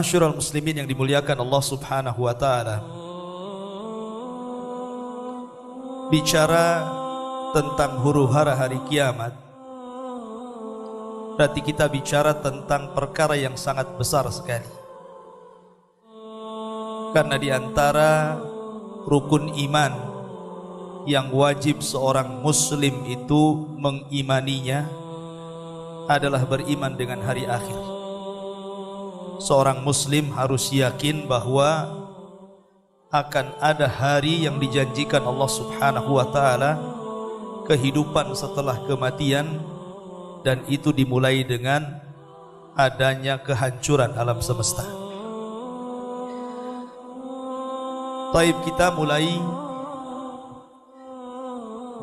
Ma'asyiral muslimin yang dimuliakan Allah Subhanahu wa taala. Bicara tentang huru-hara hari kiamat, berarti kita bicara tentang perkara yang sangat besar sekali. Karena di antara rukun iman yang wajib seorang muslim itu mengimaninya adalah beriman dengan hari akhir. Seorang muslim harus yakin bahwa akan ada hari yang dijanjikan Allah Subhanahu wa taala, kehidupan setelah kematian, dan itu dimulai dengan adanya kehancuran alam semesta. Taib, kita mulai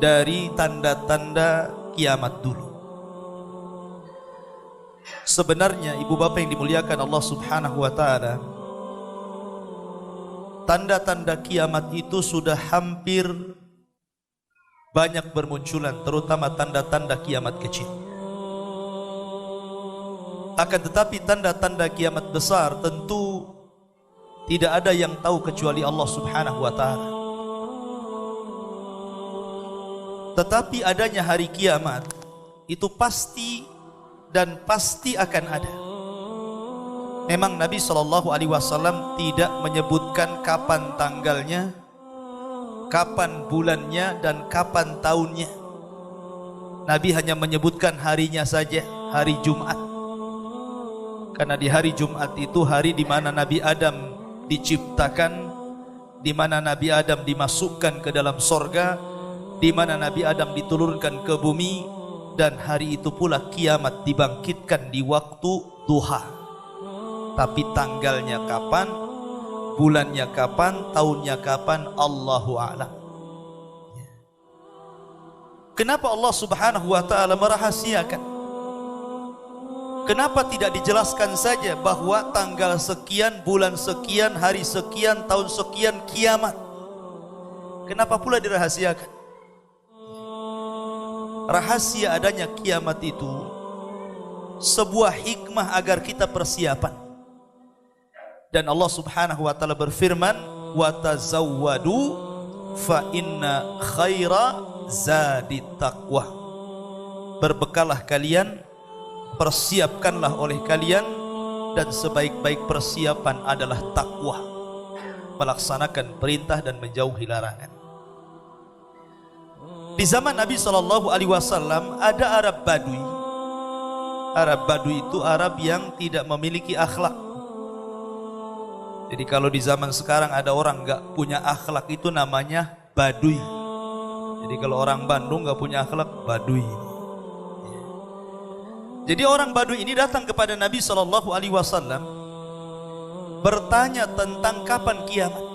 dari tanda-tanda kiamat dulu. Sebenarnya ibu bapak yang dimuliakan Allah Subhanahu wa taala, tanda-tanda kiamat itu sudah hampir banyak bermunculan, terutama tanda-tanda kiamat kecil. Akan tetapi tanda-tanda kiamat besar tentu tidak ada yang tahu kecuali Allah Subhanahu wa taala. Tetapi adanya hari kiamat itu pasti dan pasti akan ada. Memang Nabi SAW tidak menyebutkan kapan tanggalnya, kapan bulannya, dan kapan tahunnya. Nabi hanya menyebutkan harinya saja, hari Jumat. Karena di hari Jumat itu hari di mana Nabi Adam diciptakan, di mana Nabi Adam dimasukkan ke dalam sorga, di mana Nabi Adam diturunkan ke bumi, dan hari itu pula kiamat dibangkitkan di waktu duha. Tapi tanggalnya kapan, bulannya kapan, tahunnya kapan, Allahu a'lam. Kenapa Allah Subhanahu wa taala merahasiakan? Kenapa tidak dijelaskan saja bahwa tanggal sekian, bulan sekian, hari sekian, tahun sekian kiamat? Kenapa pula dirahasiakan? Rahasia adanya kiamat itu sebuah hikmah agar kita persiapan. Dan Allah Subhanahu wa taala berfirman, "Wa tazawwadu fa inna khaira zadit taqwa." Berbekalah kalian, persiapkanlah oleh kalian, dan sebaik-baik persiapan adalah takwa, melaksanakan perintah dan menjauhi larangan. Di zaman Nabi SAW ada Arab Badui. Arab Badui itu Arab yang tidak memiliki akhlak. Jadi kalau di zaman sekarang ada orang gak punya akhlak, itu namanya Badui. Jadi kalau orang Bandung gak punya akhlak, Badui. Jadi orang Badui ini datang kepada Nabi SAW bertanya tentang kapan kiamat.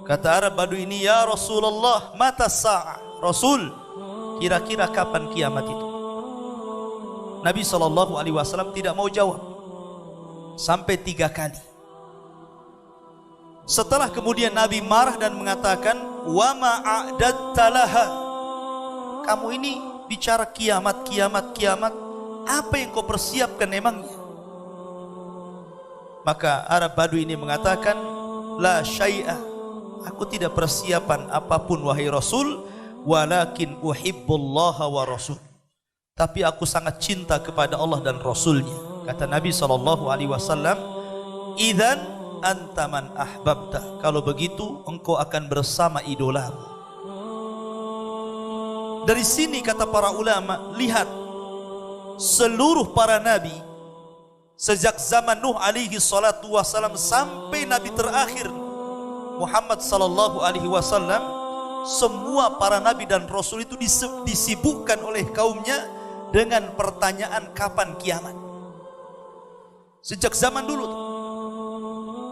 Kata Arab Badui ini, "Ya Rasulullah, mata sa'ah?" Rasul, kira-kira kapan kiamat itu? Nabi SAW tidak mau jawab sampai 3 kali. Setelah kemudian Nabi marah dan mengatakan, "Wa ma'adatta laha?" Kamu ini bicara kiamat, kiamat, kiamat, apa yang kau persiapkan emangnya? Maka Arab Badui ini mengatakan, "La syai'ah." Aku tidak persiapan apapun wahai Rasul, walakin uhibbullaha wa rasul. Tapi aku sangat cinta kepada Allah dan Rasulnya. Kata Nabi SAW, "Idzan anta man ahbabta." Kalau begitu engkau akan bersama idolamu. Dari sini kata para ulama, lihat seluruh para nabi sejak zaman Nuh alaihi salatu wasalam sampai nabi terakhir Muhammad sallallahu alaihi wasallam, semua para nabi dan rasul itu disibukkan oleh kaumnya dengan pertanyaan kapan kiamat. Sejak zaman dulu tuh.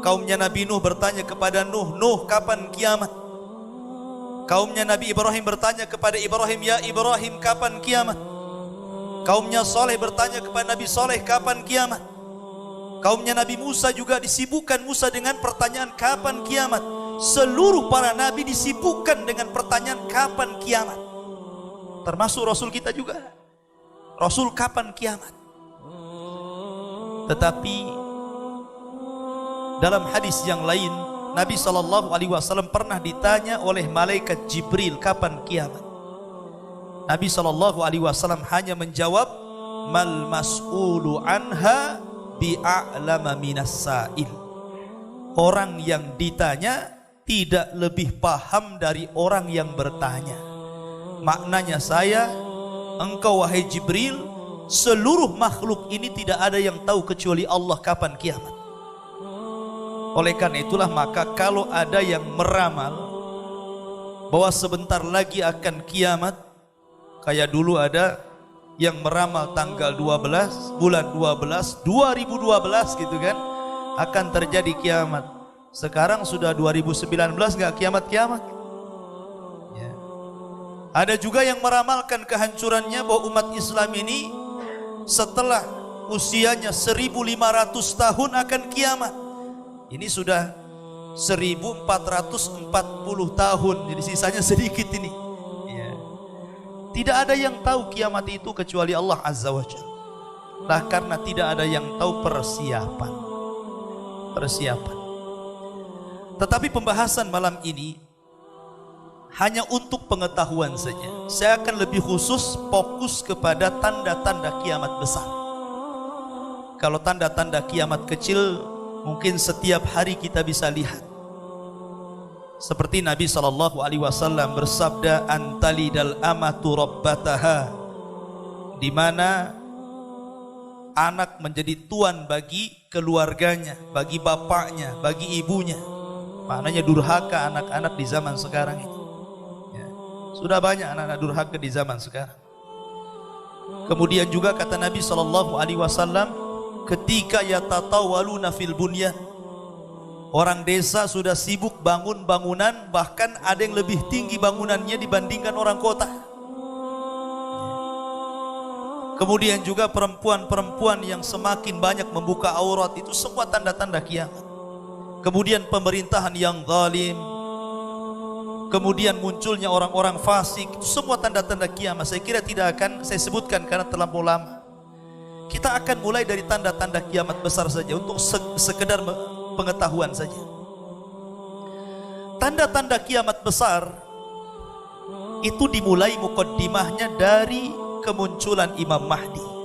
Kaumnya Nabi Nuh bertanya kepada Nuh, Nuh kapan kiamat? Kaumnya Nabi Ibrahim bertanya kepada Ibrahim, ya Ibrahim kapan kiamat? Kaumnya Saleh bertanya kepada Nabi Saleh, kapan kiamat? Kaumnya Nabi Musa juga disibukkan Musa dengan pertanyaan kapan kiamat. Seluruh para nabi disibukkan dengan pertanyaan kapan kiamat. Termasuk Rasul kita juga. Rasul kapan kiamat? Tetapi dalam hadis yang lain, Nabi SAW pernah ditanya oleh malaikat Jibril kapan kiamat. Nabi SAW hanya menjawab, mal mas'ulu anha bi'a'lama minas sa'il. Orang yang ditanya tidak lebih paham dari orang yang bertanya. Maknanya engkau wahai Jibril, seluruh makhluk ini tidak ada yang tahu kecuali Allah kapan kiamat. Oleh karena itulah maka kalau ada yang meramal bahwa sebentar lagi akan kiamat, kayak dulu ada yang meramal tanggal 12 bulan 12 2012 gitu kan, akan terjadi kiamat. Sekarang sudah 2019 nggak kiamat-kiamat ya. Ada juga yang meramalkan kehancurannya bahwa umat Islam ini setelah usianya 1500 tahun akan kiamat. Ini sudah 1440 tahun, jadi sisanya sedikit ini ya. Tidak ada yang tahu kiamat itu kecuali Allah Azza wa Jalla. Nah, karena tidak ada yang tahu persiapan. Tetapi pembahasan malam ini hanya untuk pengetahuan saja. Saya akan lebih khusus fokus kepada tanda-tanda kiamat besar. Kalau tanda-tanda kiamat kecil mungkin setiap hari kita bisa lihat. Seperti Nabi SAW bersabda, antalidal amatu rabbataha, di mana anak menjadi tuan bagi keluarganya, bagi bapaknya, bagi ibunya. Maknanya durhaka anak-anak di zaman sekarang ini ya. Sudah banyak anak-anak durhaka di zaman sekarang. Kemudian juga kata Nabi SAW, ketika yatatawaluna fil bunyan, orang desa sudah sibuk bangun bangunan, bahkan ada yang lebih tinggi bangunannya dibandingkan orang kota. Kemudian juga perempuan-perempuan yang semakin banyak membuka aurat, itu semua tanda-tanda kiamat. Kemudian pemerintahan yang zalim, kemudian munculnya orang-orang fasik, itu semua tanda-tanda kiamat. Saya kira tidak akan saya sebutkan karena terlampau lama. Kita akan mulai dari tanda-tanda kiamat besar saja untuk sekedar pengetahuan saja. Tanda-tanda kiamat besar itu dimulai mukaddimahnya dari kemunculan Imam Mahdi.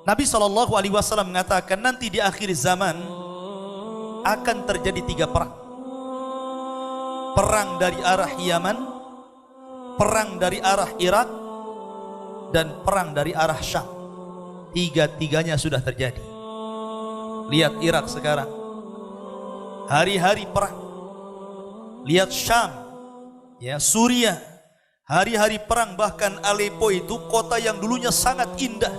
Nabi SAW mengatakan nanti di akhir zaman akan terjadi 3 perang. Perang dari arah Yaman, perang dari arah Irak, dan perang dari arah Syam. Tiga-tiganya sudah terjadi. Lihat Irak sekarang, hari-hari perang. Lihat Syam, ya Suriah, hari-hari perang. Bahkan Aleppo itu kota yang dulunya sangat indah,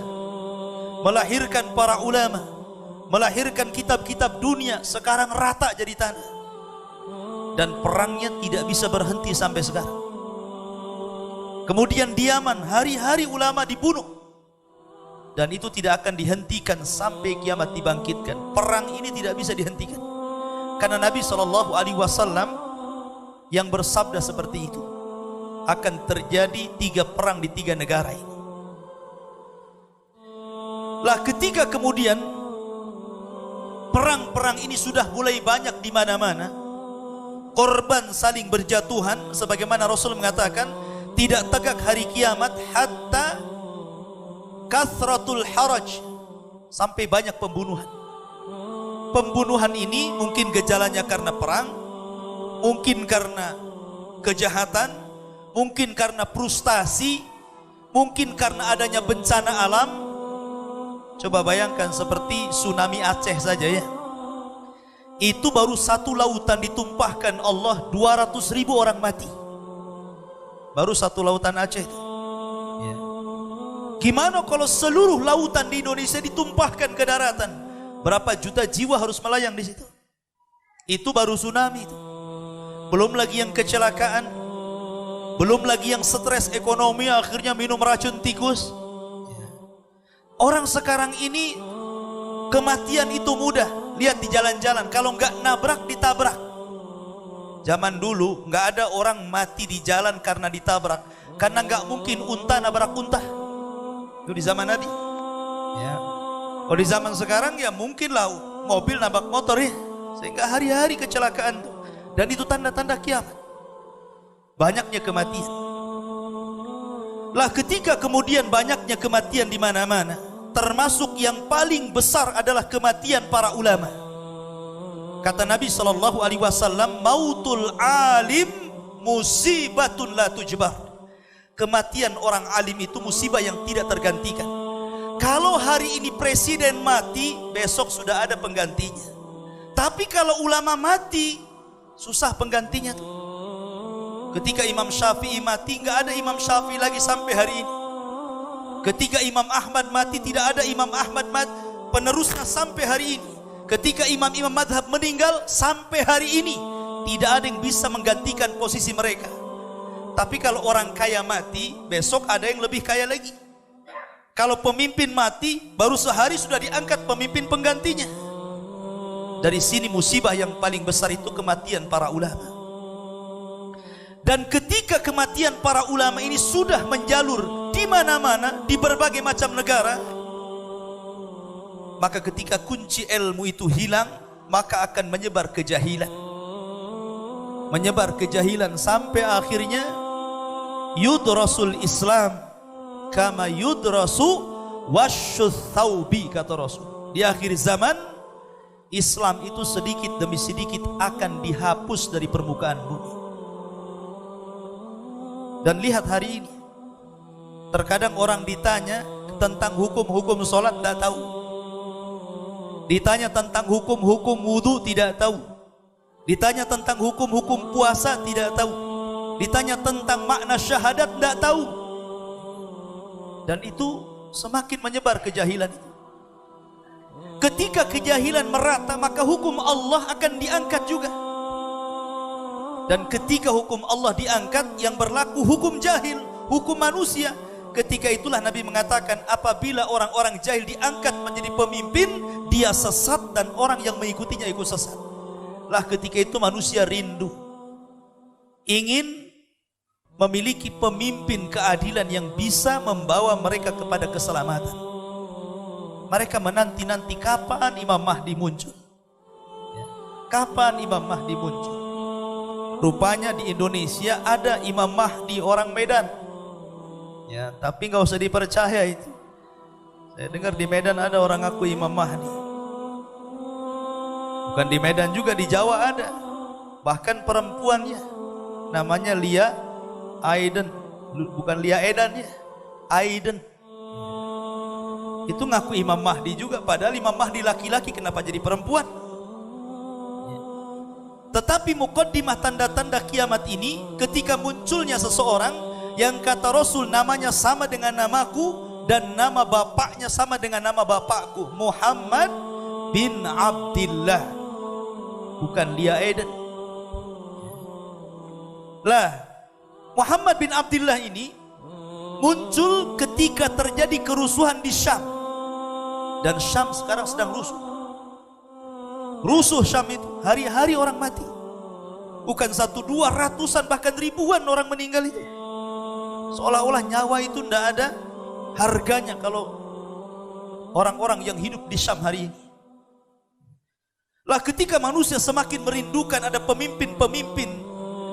melahirkan para ulama, melahirkan kitab-kitab dunia, sekarang rata jadi tanah. Dan perangnya tidak bisa berhenti sampai sekarang. Kemudian di Yaman, hari-hari ulama dibunuh, dan itu tidak akan dihentikan sampai kiamat dibangkitkan. Perang ini tidak bisa dihentikan, karena Nabi SAW yang bersabda seperti itu, akan terjadi 3 perang di 3 negara ini. Lah ketika kemudian perang-perang ini sudah mulai banyak di mana-mana, korban saling berjatuhan, sebagaimana Rasul mengatakan, tidak tegak hari kiamat hatta kathratul haraj, sampai banyak pembunuhan. Pembunuhan ini mungkin gejalanya karena perang, mungkin karena kejahatan, mungkin karena frustasi, mungkin karena adanya bencana alam. Coba bayangkan seperti tsunami Aceh saja ya. Itu baru satu lautan ditumpahkan Allah 200.000 orang mati. Baru satu lautan Aceh itu. Ya. Gimana kalau seluruh lautan di Indonesia ditumpahkan ke daratan? Berapa juta jiwa harus melayang di situ? Itu baru tsunami itu. Belum lagi yang kecelakaan, belum lagi yang stres ekonomi akhirnya minum racun tikus. Orang sekarang ini kematian itu mudah. Lihat di jalan-jalan, kalau nggak nabrak ditabrak. Zaman dulu nggak ada orang mati di jalan karena ditabrak, karena nggak mungkin unta nabrak unta. Itu di zaman Nabi. Ya. Kalau di zaman sekarang ya mungkin lah mobil nabrak motor ya, sehingga hari-hari kecelakaan. Dan itu tanda-tanda kiamat. Banyaknya kematian. Lah ketika kemudian banyaknya kematian di mana-mana, termasuk yang paling besar adalah kematian para ulama. Kata Nabi SAW, mautul alim musibatun la tujbar. Kematian orang alim itu musibah yang tidak tergantikan. Kalau hari ini presiden mati, besok sudah ada penggantinya. Tapi kalau ulama mati, susah penggantinya tuh. Ketika Imam Syafi'i mati, nggak ada Imam Syafi'i lagi sampai hari ini. Ketika Imam Ahmad mati, tidak ada Imam Ahmad penerusnya sampai hari ini. Ketika imam-imam madhab meninggal, sampai hari ini tidak ada yang bisa menggantikan posisi mereka. Tapi kalau orang kaya mati, besok ada yang lebih kaya lagi. Kalau pemimpin mati, baru sehari sudah diangkat pemimpin penggantinya. Dari sini musibah yang paling besar itu kematian para ulama. Dan ketika kematian para ulama ini sudah menjalur di mana-mana, di berbagai macam negara, maka ketika kunci ilmu itu hilang, maka akan menyebar kejahilan. Menyebar kejahilan sampai akhirnya yudrasul Islam kama yudrasu wasyuth thawbi, kata Rasul. Di akhir zaman, Islam itu sedikit demi sedikit akan dihapus dari permukaan bumi. Dan lihat hari ini, terkadang orang ditanya tentang hukum-hukum sholat tidak tahu, ditanya tentang hukum-hukum wudhu tidak tahu, ditanya tentang hukum-hukum puasa tidak tahu, ditanya tentang makna syahadat tidak tahu. Dan itu semakin menyebar kejahilan itu. Ketika kejahilan merata, maka hukum Allah akan diangkat juga. Dan ketika hukum Allah diangkat, yang berlaku hukum jahil, hukum manusia. Ketika itulah Nabi mengatakan, apabila orang-orang jahil diangkat menjadi pemimpin, dia sesat dan orang yang mengikutinya ikut sesat. Lah ketika itu manusia rindu, ingin memiliki pemimpin keadilan yang bisa membawa mereka kepada keselamatan. Mereka menanti-nanti kapan Imam Mahdi muncul. Kapan Imam Mahdi muncul? Rupanya di Indonesia ada Imam Mahdi orang Medan. Ya, tapi nggak usah dipercaya itu. Saya dengar di Medan ada orang ngaku Imam Mahdi. Bukan di Medan juga, di Jawa ada. Bahkan perempuannya namanya Lia Aiden, bukan Lia Edan ya, Aiden. Itu ngaku Imam Mahdi juga, padahal Imam Mahdi laki-laki, kenapa jadi perempuan? Tetapi muqaddimah tanda-tanda kiamat ini, ketika munculnya seseorang yang kata Rasul namanya sama dengan namaku dan nama bapaknya sama dengan nama bapakku, Muhammad bin Abdillah, bukan Lia Eden. Lah, Muhammad bin Abdillah ini muncul ketika terjadi kerusuhan di Syam. Dan Syam sekarang sedang rusuh. Rusuh Syam itu, hari-hari orang mati. Bukan 1, 2, ratusan bahkan ribuan orang meninggal itu. Seolah-olah nyawa itu tidak ada harganya kalau orang-orang yang hidup di Syam hari ini. Lah ketika manusia semakin merindukan ada pemimpin-pemimpin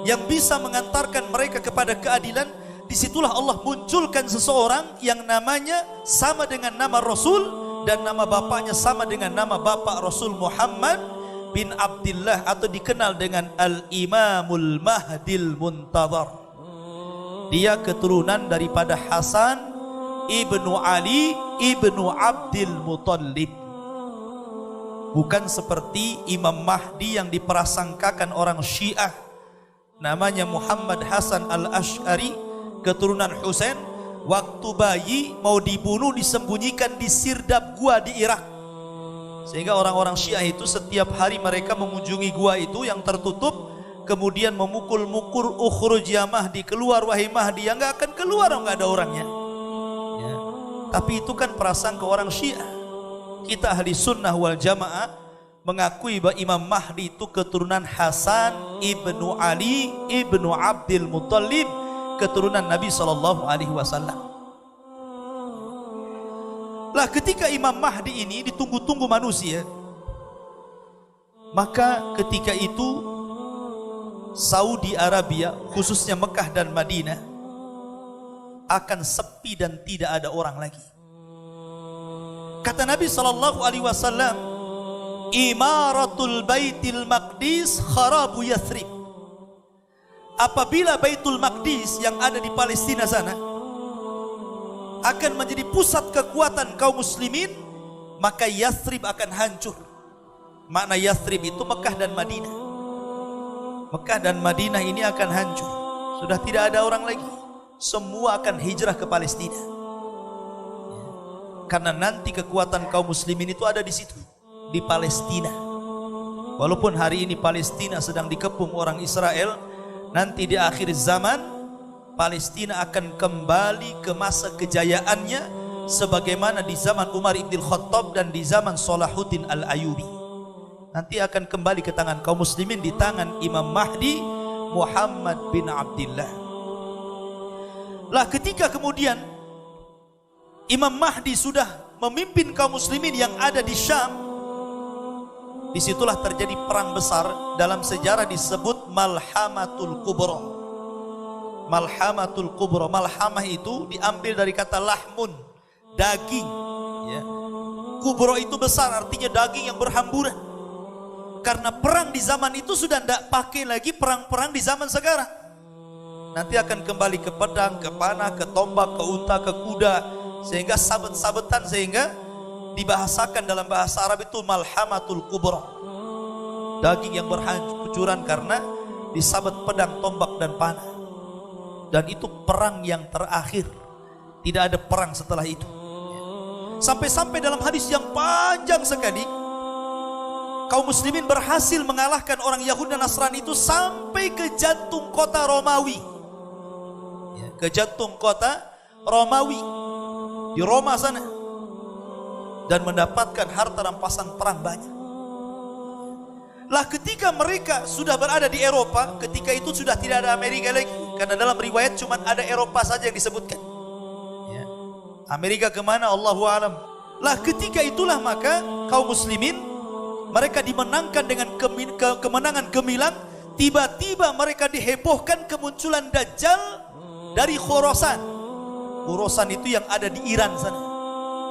yang bisa mengantarkan mereka kepada keadilan, disitulah Allah munculkan seseorang yang namanya sama dengan nama Rasul dan nama bapaknya sama dengan nama bapak Rasul, Muhammad bin Abdillah, atau dikenal dengan Al-Imamul Mahdil Muntadhar. Dia keturunan daripada Hasan ibnu Ali ibnu Abdul Muttalib. Bukan seperti Imam Mahdi yang diprasangkakan orang Syiah, namanya Muhammad Hasan al-Ash'ari, keturunan Husain. Waktu bayi mau dibunuh disembunyikan di sirdap gua di Irak, sehingga orang-orang Syiah itu setiap hari mereka mengunjungi gua itu yang tertutup, kemudian memukul-mukul, ukhruj ya Mahdi, keluar wahai Mahdi. Yang nggak akan keluar, nggak ada orangnya ya. Tapi itu kan prasangka orang Syiah. Kita ahli sunnah wal jamaah mengakui bahwa Imam Mahdi itu keturunan Hasan ibnu Ali ibnu Abdul Muttalib, keturunan Nabi SAW. Lah ketika Imam Mahdi ini ditunggu-tunggu manusia, maka ketika itu Saudi Arabia, khususnya Mekah dan Madinah, akan sepi dan tidak ada orang lagi. Kata Nabi SAW, Imaratul Baitil Maqdis kharabu Yathrib. Apabila Baitul Maqdis yang ada di Palestina sana akan menjadi pusat kekuatan kaum muslimin, maka Yathrib akan hancur. Makna Yathrib itu Mekah dan Madinah. Mekah dan Madinah ini akan hancur. Sudah tidak ada orang lagi. Semua akan hijrah ke Palestina. Karena nanti kekuatan kaum muslimin itu ada di situ, di Palestina. Walaupun hari ini Palestina sedang dikepung orang Israel, nanti di akhir zaman Palestina akan kembali ke masa kejayaannya sebagaimana di zaman Umar ibn Khattab dan di zaman Salahuddin al-Ayyubi. Nanti akan kembali ke tangan kaum muslimin di tangan Imam Mahdi Muhammad bin Abdullah. Lah ketika kemudian Imam Mahdi sudah memimpin kaum muslimin yang ada di Syam, disitulah terjadi perang besar, dalam sejarah disebut Malhamatul Kubra. Malhamatul Kubra, malhamah itu diambil dari kata lahmun, daging ya. Kubra itu besar, artinya daging yang berhamburan. Karena perang di zaman itu sudah tidak pakai lagi perang-perang di zaman sekarang. Nanti akan kembali ke pedang, ke panah, ke tombak, ke unta, ke kuda, sehingga sabet-sabetan, sehingga dibahasakan dalam bahasa Arab itu Malhamatul Kubra, daging yang berhancuran karena disabet pedang, tombak dan panah. Dan itu perang yang terakhir, tidak ada perang setelah itu. Sampai-sampai dalam hadis yang panjang sekali, kaum muslimin berhasil mengalahkan orang Yahudi dan Nasrani itu sampai ke jantung kota Romawi, ke jantung kota Romawi di Roma sana, dan mendapatkan harta rampasan perang banyak. Lah ketika mereka sudah berada di Eropa, ketika itu sudah tidak ada Amerika lagi, karena dalam riwayat cuma ada Eropa saja yang disebutkan ya. Amerika kemana Allahu alam. Lah ketika itulah maka kaum muslimin mereka dimenangkan dengan kemenangan gemilang. Tiba-tiba mereka dihebohkan kemunculan Dajjal dari Khorasan. Khorasan itu yang ada di Iran sana,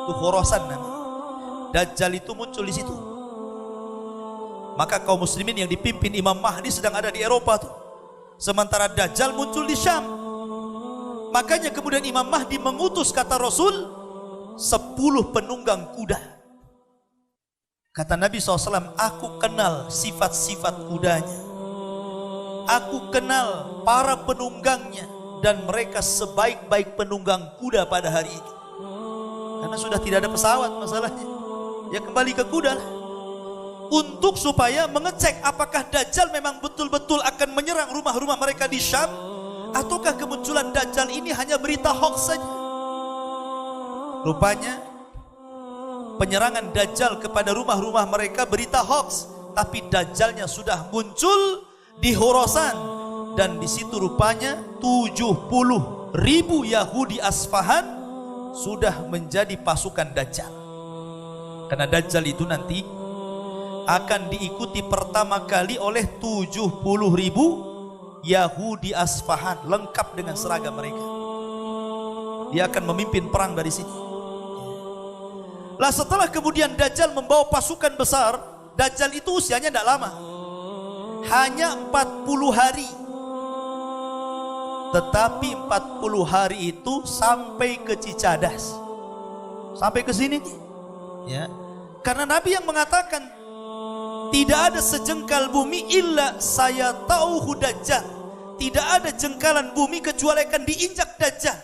itu Khorasan namanya. Dajjal itu muncul di situ. Maka kaum muslimin yang dipimpin Imam Mahdi sedang ada di Eropa tuh, sementara Dajjal muncul di Syam. Makanya kemudian Imam Mahdi mengutus, kata Rasul, 10 penunggang kuda. Kata Nabi SAW, aku kenal sifat-sifat kudanya, aku kenal para penunggangnya, dan mereka sebaik-baik penunggang kuda pada hari itu. Karena sudah tidak ada pesawat masalahnya, ya kembali ke kuda lah. Untuk supaya mengecek apakah Dajjal memang betul-betul akan menyerang rumah-rumah mereka di Syam, ataukah kemunculan Dajjal ini hanya berita hoax saja. Rupanya penyerangan Dajjal kepada rumah-rumah mereka berita hoax, tapi Dajjalnya sudah muncul di Khorasan, dan di situ rupanya 70.000 Yahudi Asfahan sudah menjadi pasukan Dajjal. Karena Dajjal itu nanti akan diikuti pertama kali oleh 70.000 Yahudi Asfahan lengkap dengan seragam mereka. Dia akan memimpin perang dari sini. Lah setelah kemudian Dajjal membawa pasukan besar, Dajjal itu usianya tidak lama, hanya 40 hari. Tetapi 40 hari itu sampai ke Cicadas, sampai ke sini ya. Karena Nabi yang mengatakan Tidak ada sejengkal bumi illa saya tahu Dajjal. Tidak ada jengkalan bumi kecuali akan diinjak Dajjal.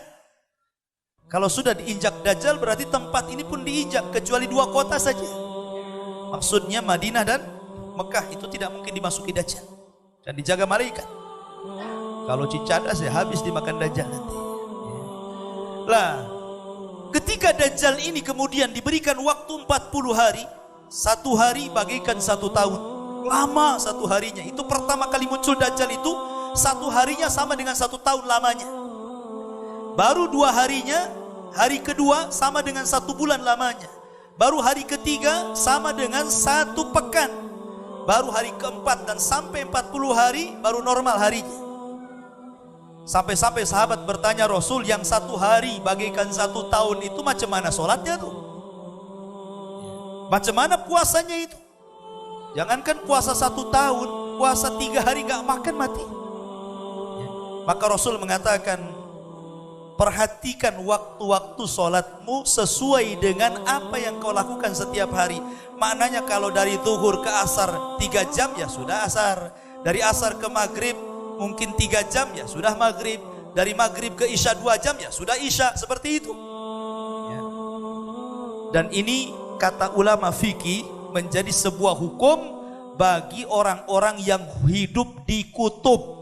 Kalau sudah diinjak Dajjal berarti tempat ini pun diinjak, kecuali 2 kota saja. Maksudnya Madinah dan Mekah itu tidak mungkin dimasuki Dajjal dan dijaga malaikat. Kalau Cicadas ya habis dimakan Dajjal nanti. Lah, ketika Dajjal ini kemudian diberikan waktu 40 hari, 1 hari bagaikan 1 tahun. Lama 1 harinya. Itu pertama kali muncul Dajjal itu 1 harinya sama dengan 1 tahun lamanya. Baru 2 harinya, hari kedua sama dengan 1 bulan lamanya. Baru hari ketiga sama dengan 1 pekan. Baru hari keempat dan sampai 40 hari baru normal harinya. Sampai-sampai sahabat bertanya Rasul, yang 1 hari bagaikan 1 tahun itu macam mana sholatnya tuh? Macam mana puasanya itu? Jangankan puasa 1 tahun, puasa 3 hari gak makan mati. Maka Rasul mengatakan, perhatikan waktu-waktu sholatmu sesuai dengan apa yang kau lakukan setiap hari. Maknanya kalau dari zuhur ke asar 3 jam ya sudah asar. Dari asar ke maghrib mungkin 3 jam ya sudah maghrib. Dari maghrib ke isya 2 jam ya sudah isya. Seperti itu. Dan ini kata ulama fikih menjadi sebuah hukum bagi orang-orang yang hidup di kutub.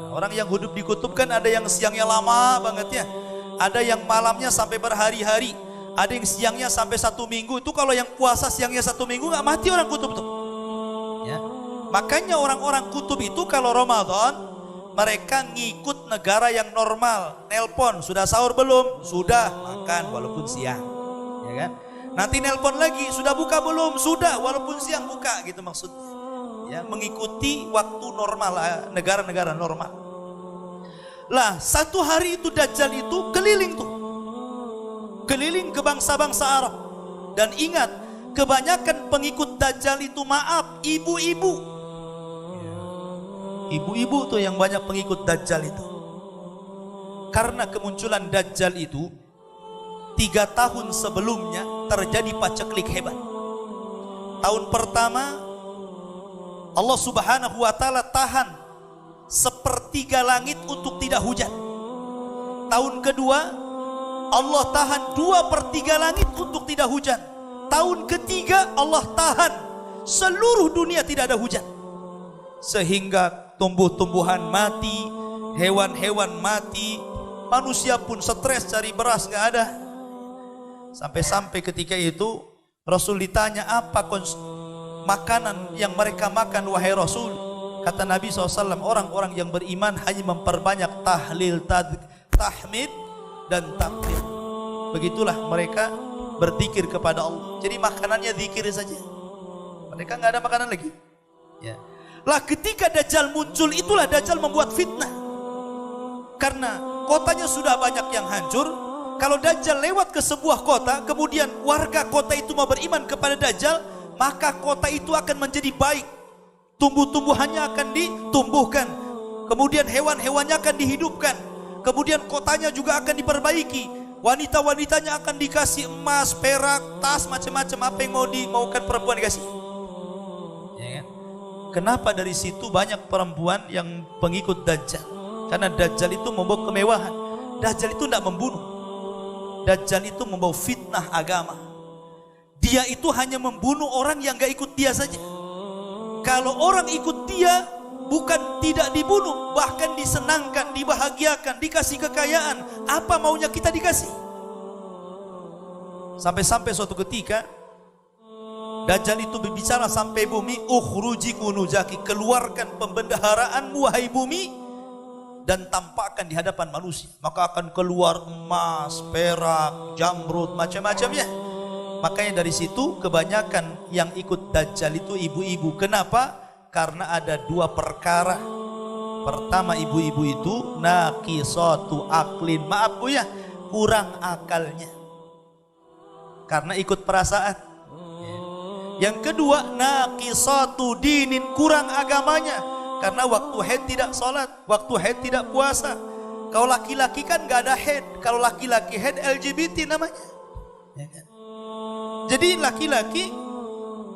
Orang yang hidup di kutub kan ada yang siangnya lama banget ya. Ada yang malamnya sampai berhari-hari. Ada yang siangnya sampai 1 minggu. Itu kalau yang puasa siangnya 1 minggu gak mati orang kutub tuh. Ya. Makanya orang-orang kutub itu kalau Ramadan mereka ngikut negara yang normal. Nelpon, sudah sahur belum? Sudah, makan walaupun siang. Ya kan? Nanti nelpon lagi, sudah buka belum? Sudah, walaupun siang buka, gitu maksudnya. Ya, mengikuti waktu normal, negara-negara normal. Lah, 1 hari itu Dajjal itu keliling tuh. Keliling ke bangsa-bangsa Arab. Dan ingat, kebanyakan pengikut Dajjal itu maaf, ibu-ibu. Ibu-ibu tuh yang banyak pengikut Dajjal itu. Karena kemunculan Dajjal itu 3 tahun sebelumnya terjadi paceklik hebat. Tahun pertama Allah Subhanahu wa taala tahan 1/3 langit untuk tidak hujan. Tahun kedua Allah tahan 2/3 langit untuk tidak hujan. Tahun ketiga Allah tahan seluruh dunia tidak ada hujan. Sehingga tumbuh-tumbuhan mati, hewan-hewan mati, manusia pun stres cari beras nggak ada. Sampai-sampai ketika itu Rasul ditanya apa makanan yang mereka makan wahai Rasul. Kata Nabi SAW, orang-orang yang beriman hanya memperbanyak tahlil, tahmid dan takbir. Begitulah mereka berzikir kepada Allah. Jadi makanannya zikir saja. Mereka nggak ada makanan lagi. Ya. Lah ketika Dajjal muncul, itulah Dajjal membuat fitnah. Karena kotanya sudah banyak yang hancur. Kalau Dajjal lewat ke sebuah kota, kemudian warga kota itu mau beriman kepada Dajjal, maka kota itu akan menjadi baik. Tumbuh-tumbuhannya akan ditumbuhkan. Kemudian hewan-hewannya akan dihidupkan. Kemudian kotanya juga akan diperbaiki. Wanita-wanitanya akan dikasih emas, perak, tas, macam-macam. Apa yang mau dimaukan perempuan dikasih. Ya kan? Kenapa dari situ banyak perempuan yang pengikut Dajjal? Karena Dajjal itu membawa kemewahan. Dajjal itu tidak membunuh. Dajjal itu membawa fitnah agama. Dia itu hanya membunuh orang yang gak ikut dia saja. Kalau orang ikut dia, bukan tidak dibunuh, bahkan disenangkan, dibahagiakan, dikasih kekayaan. Apa maunya kita dikasih? Sampai-sampai suatu ketika Dajjal itu berbicara sampai bumi, ukhruji kunuzaki, keluarkan pembendaharaanmu wahai bumi, dan tampakkan di hadapan manusia. Maka akan keluar emas, perak, jamrud, macam-macamnya. Makanya dari situ kebanyakan yang ikut Dajjal itu ibu-ibu. Kenapa? Karena ada 2 perkara. Pertama, ibu-ibu itu naqisatu aqlin, maaf Bu ya, kurang akalnya. Karena ikut perasaan. Yang kedua, naqisatu dinin, kurang agamanya. Karena waktu haid tidak sholat, waktu haid tidak puasa. Kalau laki-laki kan gak ada haid. Kalau laki-laki haid LGBT namanya. Ya kan? Jadi laki-laki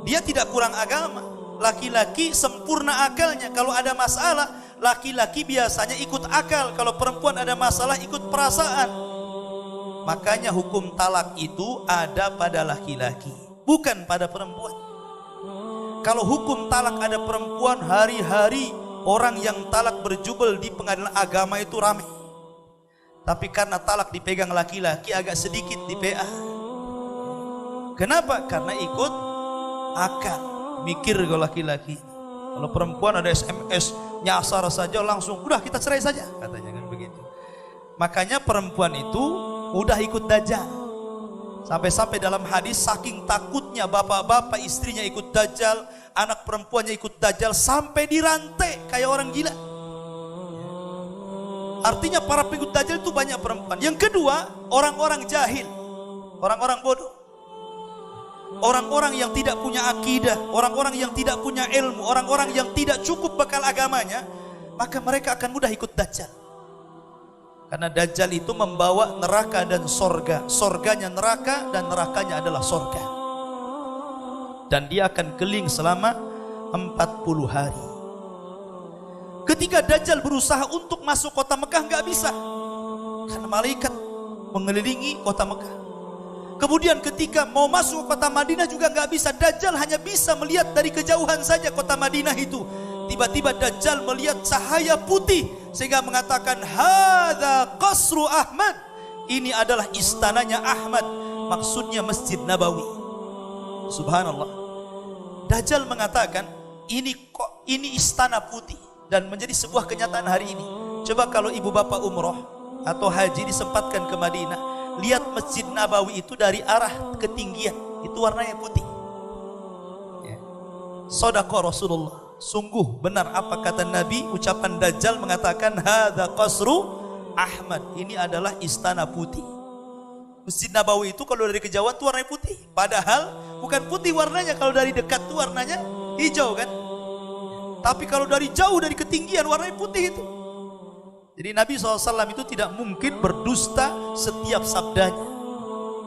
dia tidak kurang agama. laki-laki sempurna akalnya. Kalau ada masalah, laki-laki biasanya ikut akal. Kalau perempuan ada masalah, ikut perasaan. Makanya hukum talak itu ada pada laki-laki, bukan pada perempuan. Kalau hukum talak ada perempuan, hari-hari orang yang talak berjubel di pengadilan agama itu ramai. Tapi karena talak dipegang laki-laki, agak sedikit di PA. Kenapa? Karena ikut akal, mikir kalau laki-laki. Kalau perempuan ada SMS, nyasar saja langsung, udah kita cerai saja, katanya kan begitu. Makanya perempuan itu udah ikut dajjal. Sampai-sampai dalam hadis, saking takutnya bapak-bapak istrinya ikut dajjal, anak perempuannya ikut dajjal, sampai dirantai kayak orang gila. Artinya para pengikut dajjal itu banyak perempuan. Yang kedua, orang-orang jahil, orang-orang bodoh, orang-orang yang tidak punya akidah, orang-orang yang tidak punya ilmu, orang-orang yang tidak cukup bekal agamanya, maka mereka akan mudah ikut dajjal. Karena dajjal itu membawa neraka dan sorga. Sorganya neraka dan nerakanya adalah sorga. Dan dia akan keling selama 40 hari. Ketika dajjal berusaha untuk masuk kota Mekah, nggak bisa. Karena malaikat mengelilingi kota Mekah. Kemudian ketika mau masuk kota Madinah juga nggak bisa. Dajjal hanya bisa melihat dari kejauhan saja kota Madinah itu. Tiba-tiba Dajjal melihat cahaya putih sehingga mengatakan, hadza qasru Ahmad, ini adalah istananya Ahmad, maksudnya Masjid Nabawi. Subhanallah. Dajjal mengatakan, ini istana putih, dan menjadi sebuah kenyataan hari ini. Coba kalau ibu bapak umroh atau haji disempatkan ke Madinah, lihat Masjid Nabawi itu dari arah ketinggian, itu warnanya putih. Shadaqa Rasulullah. Sungguh benar apa kata Nabi, ucapan Dajjal mengatakan hadza qasru Ahmad, ini adalah istana putih. Masjid Nabawi itu kalau dari kejauhan itu warnanya putih, padahal bukan putih warnanya, kalau dari dekat itu warnanya hijau kan. Tapi kalau dari jauh, dari ketinggian, warnanya putih itu. Jadi Nabi SAW itu tidak mungkin berdusta setiap sabdanya.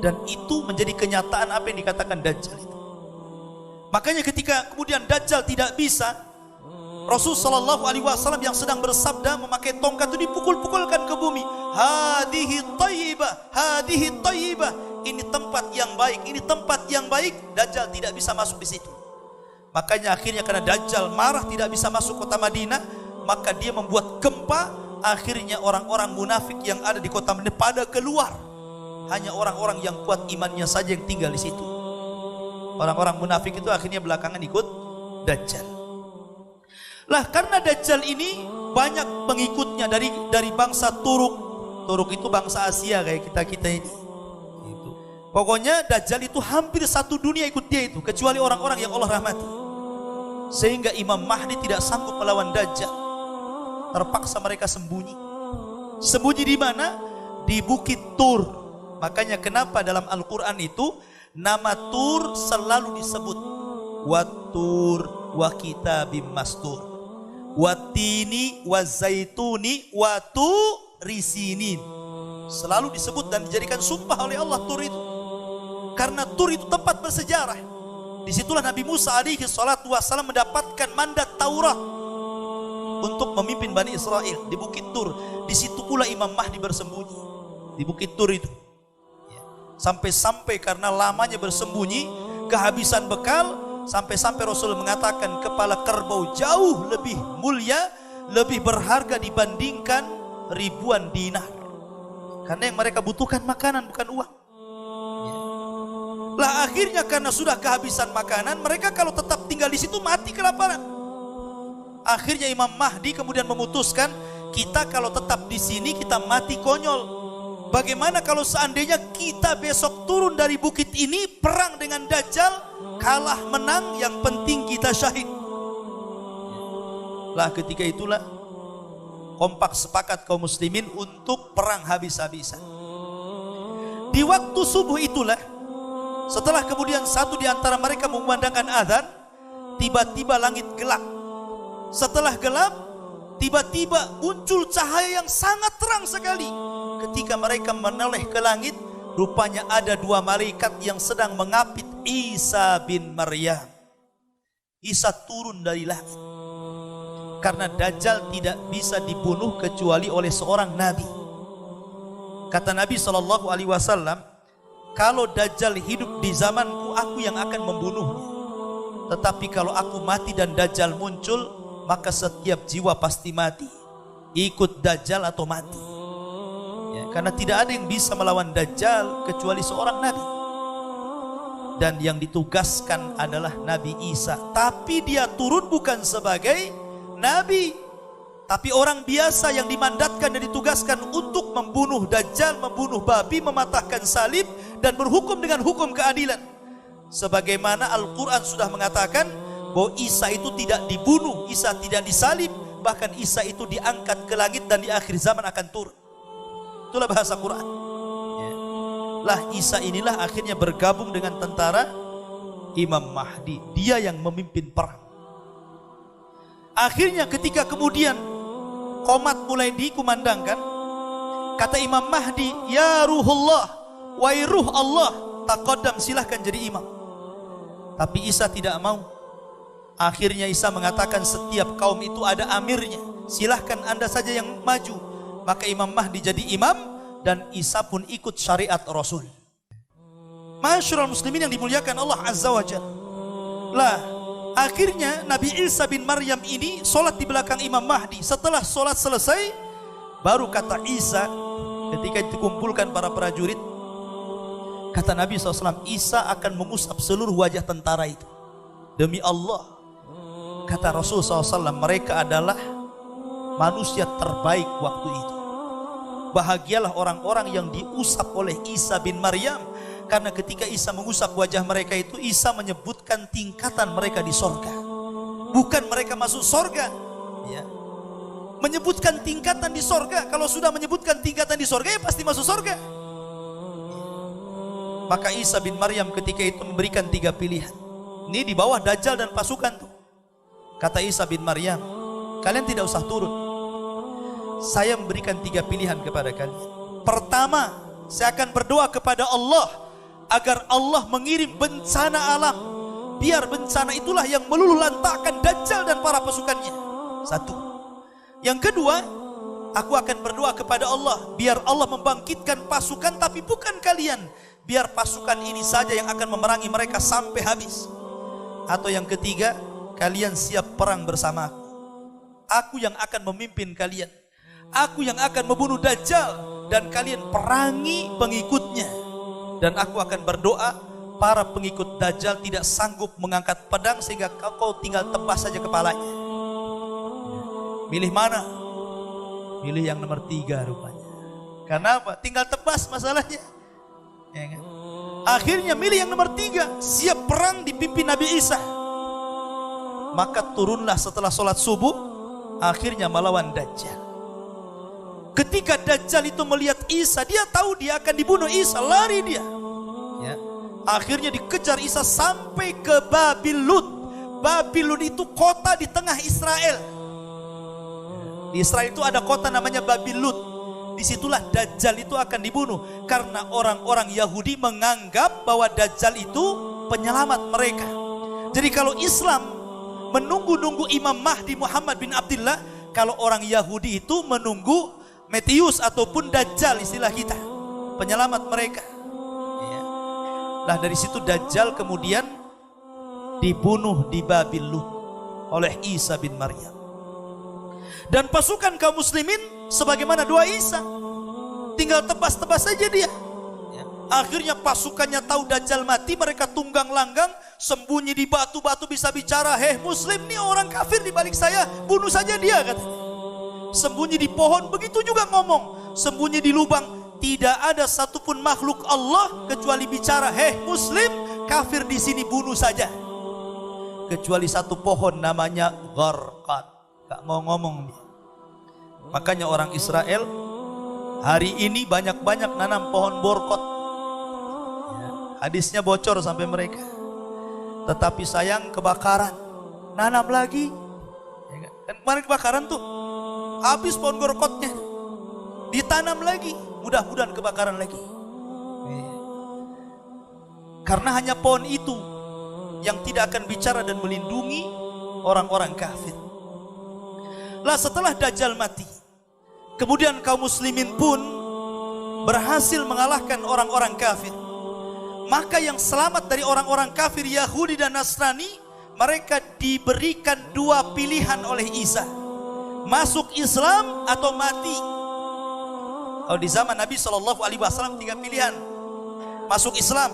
Dan itu menjadi kenyataan apa yang dikatakan Dajjal itu. Makanya ketika kemudian Dajjal tidak bisa, Rasulullah SAW yang sedang bersabda memakai tongkat itu dipukul-pukulkan ke bumi. Hadihi thayyibah, hadihi thayyibah. Ini tempat yang baik, ini tempat yang baik. Dajjal tidak bisa masuk di situ. Makanya akhirnya karena Dajjal marah tidak bisa masuk kota Madinah, maka dia membuat gempa. Akhirnya orang-orang munafik yang ada di kota Madinah pada keluar. Hanya orang-orang yang kuat imannya saja yang tinggal di situ. Orang-orang munafik itu akhirnya belakangan ikut Dajjal. Lah karena Dajjal ini banyak pengikutnya dari bangsa Turuk. Turuk itu bangsa Asia kayak kita ini. Gitu. Pokoknya Dajjal itu hampir satu dunia ikut dia itu, kecuali orang-orang yang Allah rahmati. Sehingga Imam Mahdi tidak sanggup melawan Dajjal. Terpaksa mereka sembunyi. Sembunyi di mana? Di Bukit Tur. Makanya kenapa dalam Al-Quran itu nama Tur selalu disebut, Wat-Tur wa kitabim mastur, Wat-Tini wa zaituni wa Turisinin. Selalu disebut dan dijadikan sumpah oleh Allah Tur itu. Karena Tur itu tempat bersejarah. Disitulah Nabi Musa alaihi salatu wassalam mendapatkan mandat Taurat untuk memimpin Bani Israel di Bukit Tur. Di situ pula Imam Mahdi bersembunyi, di Bukit Tur itu. Sampai-sampai karena lamanya bersembunyi, kehabisan bekal, sampai-sampai Rasul mengatakan kepala kerbau jauh lebih mulia, lebih berharga dibandingkan ribuan dinar. Karena yang mereka butuhkan makanan, bukan uang. Lah akhirnya karena sudah kehabisan makanan, mereka kalau tetap tinggal di situ mati kelaparan. Akhirnya Imam Mahdi kemudian memutuskan, kita kalau tetap di sini kita mati konyol. Bagaimana kalau seandainya kita besok turun dari bukit ini, perang dengan Dajjal, kalah menang, yang penting kita syahid. Lah ketika itulah kompak sepakat kaum muslimin untuk perang habis-habisan. Di waktu subuh itulah, setelah kemudian satu di antara mereka memandangkan azan, tiba-tiba langit gelap. Setelah gelap, tiba-tiba muncul cahaya yang sangat terang sekali. Ketika mereka menoleh ke langit, rupanya ada dua malaikat yang sedang mengapit Isa bin Maryam. Isa turun dari langit. Karena Dajjal tidak bisa dibunuh kecuali oleh seorang nabi. Kata Nabi SAW, kalau Dajjal hidup di zamanku, aku yang akan membunuhnya. Tetapi kalau aku mati dan Dajjal muncul, maka setiap jiwa pasti mati, ikut Dajjal atau mati. Ya, karena tidak ada yang bisa melawan Dajjal kecuali seorang nabi. Dan yang ditugaskan adalah Nabi Isa. Tapi dia turun bukan sebagai nabi, tapi orang biasa yang dimandatkan dan ditugaskan untuk membunuh Dajjal, membunuh babi, mematahkan salib, dan berhukum dengan hukum keadilan. Sebagaimana Al-Quran sudah mengatakan bahwa Isa itu tidak dibunuh, Isa tidak disalib, bahkan Isa itu diangkat ke langit dan di akhir zaman akan turun. Itulah bahasa Quran. Ya. Lah Isa inilah akhirnya bergabung dengan tentara Imam Mahdi. Dia yang memimpin perang. Akhirnya ketika kemudian qomat mulai dikumandangkan, kata Imam Mahdi, ya ruhullah, wahai ruh Allah, taqaddam, silahkan jadi imam. Tapi Isa tidak mau. Akhirnya Isa mengatakan setiap kaum itu ada amirnya, silahkan anda saja yang maju. Maka Imam Mahdi jadi imam dan Isa pun ikut syariat Rasul. Masyarul muslimin yang dimuliakan Allah Azza wa Jalla. Lah akhirnya Nabi Isa bin Maryam ini solat di belakang Imam Mahdi. Setelah solat selesai, baru kata Isa ketika dikumpulkan para prajurit, kata Nabi SAW, Isa akan mengusap seluruh wajah tentara itu. Demi Allah, kata Rasul SAW, mereka adalah manusia terbaik waktu itu. Bahagialah orang-orang yang diusap oleh Isa bin Maryam. Karena ketika Isa mengusap wajah mereka itu, Isa menyebutkan tingkatan mereka di sorga. Bukan mereka masuk sorga, ya. Menyebutkan tingkatan di sorga. Kalau sudah menyebutkan tingkatan di sorga, ya pasti masuk sorga. Maka Isa bin Maryam ketika itu memberikan 3 pilihan. Ini di bawah Dajjal dan pasukan tuh. Kata Isa bin Maryam, kalian tidak usah turun. Saya memberikan 3 pilihan kepada kalian. Pertama, saya akan berdoa kepada Allah agar Allah mengirim bencana alam. Biar bencana itulah yang meluluh lantakkan Dajjal dan para pasukannya. 1. Yang kedua, aku akan berdoa kepada Allah biar Allah membangkitkan pasukan, tapi bukan kalian. Biar pasukan ini saja yang akan memerangi mereka sampai habis. Atau yang ketiga, kalian siap perang bersama aku. Aku yang akan memimpin kalian. Aku yang akan membunuh Dajjal dan kalian perangi pengikutnya. Dan aku akan berdoa para pengikut Dajjal tidak sanggup mengangkat pedang sehingga kau tinggal tebas saja kepalanya. Milih mana? Milih yang nomor 3 rupanya. Karena apa? Tinggal tebas masalahnya. Ya kan? Akhirnya milih yang nomor 3, siap perang dipimpin Nabi Isa. Maka turunlah setelah sholat subuh, akhirnya melawan Dajjal. Ketika Dajjal itu melihat Isa, dia tahu dia akan dibunuh Isa, lari dia. Ya. Akhirnya dikejar Isa sampai ke Babil Lut. Babil Lut itu kota di tengah Israel. Di Israel itu ada kota namanya Babil Lut. Disitulah Dajjal itu akan dibunuh. Karena orang-orang Yahudi menganggap bahwa Dajjal itu penyelamat mereka. Jadi kalau Islam menunggu-nunggu Imam Mahdi Muhammad bin Abdullah, kalau orang Yahudi itu menunggu Metius ataupun Dajjal, istilah kita, penyelamat mereka. Ya. Nah dari situ Dajjal kemudian dibunuh di Babil Lut oleh Isa bin Maryam. Dan pasukan kaum muslimin sebagaimana doa Isa, tinggal tebas-tebas saja dia. Ya. Akhirnya pasukannya tahu Dajjal mati, mereka tunggang langgang, sembunyi di batu-batu bisa bicara. Hei muslim, nih orang kafir di balik saya, bunuh saja dia, katanya. Sembunyi di pohon, begitu juga ngomong. Sembunyi di lubang, tidak ada satupun makhluk Allah kecuali bicara. Hei muslim, kafir di sini bunuh saja. Kecuali satu pohon namanya Gharqad. Gak mau ngomong dia. Makanya orang Israel hari ini banyak-banyak nanam pohon borkot. Ya, hadisnya bocor sampai mereka. Tetapi sayang kebakaran, nanam lagi. Ya, dan kemarin kebakaran tuh, habis pohon borkotnya, ditanam lagi, mudah-mudahan kebakaran lagi. Ya. Karena hanya pohon itu yang tidak akan bicara dan melindungi orang-orang kafir. Lah setelah Dajjal mati, kemudian kaum muslimin pun berhasil mengalahkan orang-orang kafir. Maka yang selamat dari orang-orang kafir Yahudi dan Nasrani, mereka diberikan dua pilihan oleh Isa, masuk Islam atau mati. Kalau di zaman Nabi SAW 3 pilihan, masuk Islam,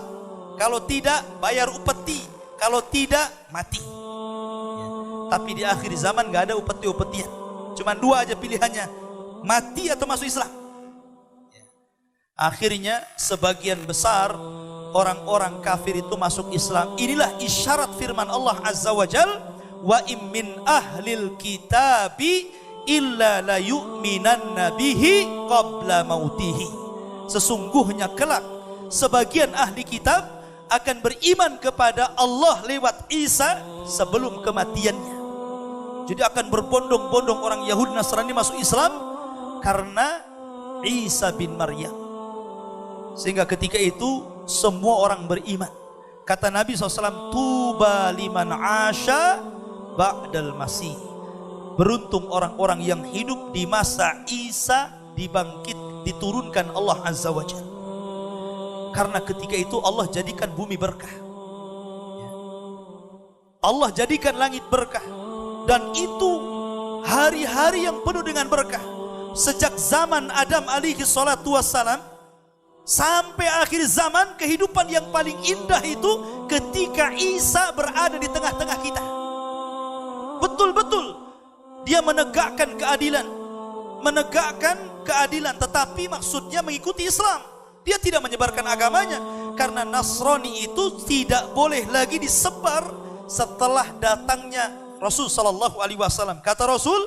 kalau tidak bayar upeti, kalau tidak mati. Tapi di akhir zaman gak ada upeti-upetian, cuma dua aja pilihannya, mati atau masuk Islam. Akhirnya sebagian besar orang-orang kafir itu masuk Islam. Inilah isyarat firman Allah Azza wa Jal, wa im min ahlil kitabi illa la yu'minanna bihi qabla mautihi. Sesungguhnya kelak sebagian ahli kitab akan beriman kepada Allah lewat Isa sebelum kematiannya. Jadi akan berbondong-bondong orang Yahudi Nasrani masuk Islam karena Isa bin Maryam. Sehingga ketika itu semua orang beriman. Kata Nabi SAW, tuba liman asya ba'dal masih. Beruntung orang-orang yang hidup di masa Isa diturunkan Allah Azza wa Jalla. Karena ketika itu Allah jadikan bumi berkah, Allah jadikan langit berkah, dan itu hari-hari yang penuh dengan berkah. Sejak zaman Adam alaihi salatu wassalam sampai akhir zaman, kehidupan yang paling indah itu ketika Isa berada di tengah-tengah kita. Betul-betul dia menegakkan keadilan, tetapi maksudnya mengikuti Islam. Dia tidak menyebarkan agamanya, karena Nasrani itu tidak boleh lagi disebar setelah datangnya Rasul sallallahu alaihi wasallam. Kata Rasul,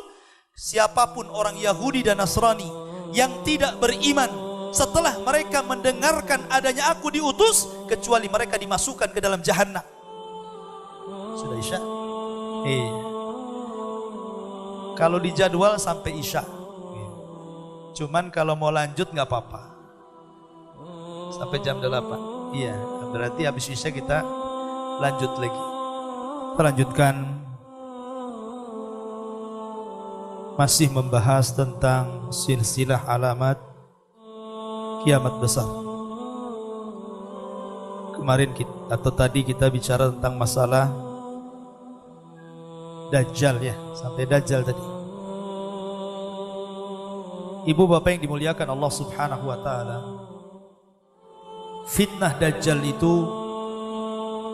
siapapun orang Yahudi dan Nasrani yang tidak beriman setelah mereka mendengarkan adanya aku diutus, kecuali mereka dimasukkan ke dalam jahanam. Sudah Isya? Kalau dijadwal sampai Isya. Cuman kalau mau lanjut nggak apa-apa, sampai jam 8. Iya, berarti habis Isya kita lanjut lagi. Kita lanjutkan, masih membahas tentang silsilah alamat kiamat besar. Kemarin tadi kita bicara tentang masalah Dajjal ya, sampai Dajjal tadi. Ibu bapak yang dimuliakan Allah Subhanahu wa taala, fitnah Dajjal itu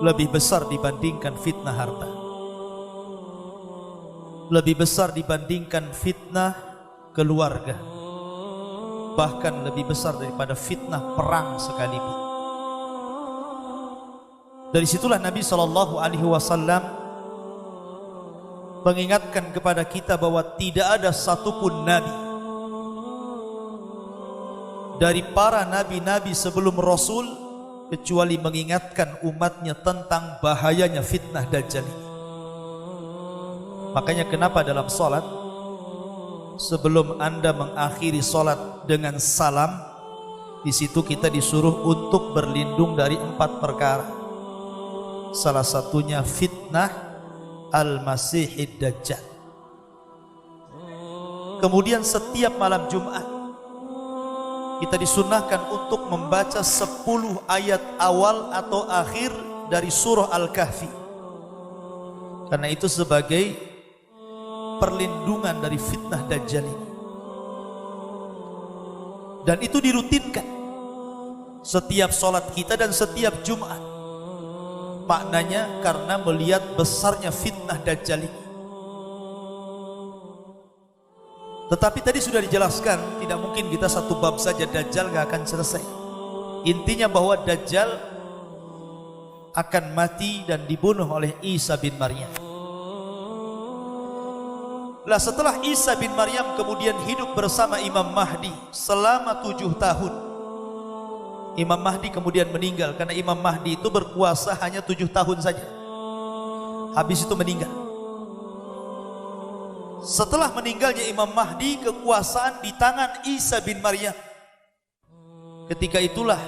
lebih besar dibandingkan fitnah harta, lebih besar dibandingkan fitnah keluarga, bahkan lebih besar daripada fitnah perang sekalipun. Dari situlah Nabi SAW mengingatkan kepada kita bahwa tidak ada satupun nabi dari para nabi-nabi sebelum Rasul kecuali mengingatkan umatnya tentang bahayanya fitnah Dajjal ini. Makanya kenapa dalam salat, sebelum Anda mengakhiri salat dengan salam, di situ kita disuruh untuk berlindung dari 4 perkara. Salah satunya fitnah Al-Masihid Dajjal. Kemudian setiap malam Jumat kita disunahkan untuk membaca 10 ayat awal atau akhir dari surah Al-Kahfi, karena itu sebagai perlindungan dari fitnah Dajjal ini. Dan itu dirutinkan setiap sholat kita dan setiap Jumat. Maknanya karena melihat besarnya fitnah Dajjal ini. Tetapi tadi sudah dijelaskan, tidak mungkin kita satu bab saja Dajjal gak akan selesai. Intinya bahwa Dajjal akan mati dan dibunuh oleh Isa bin Maryam. Lah setelah Isa bin Maryam kemudian hidup bersama Imam Mahdi selama 7 tahun. Imam Mahdi kemudian meninggal, karena Imam Mahdi itu berkuasa hanya 7 tahun saja. Habis itu meninggal. Setelah meninggalnya Imam Mahdi, kekuasaan di tangan Isa bin Maryam. Ketika itulah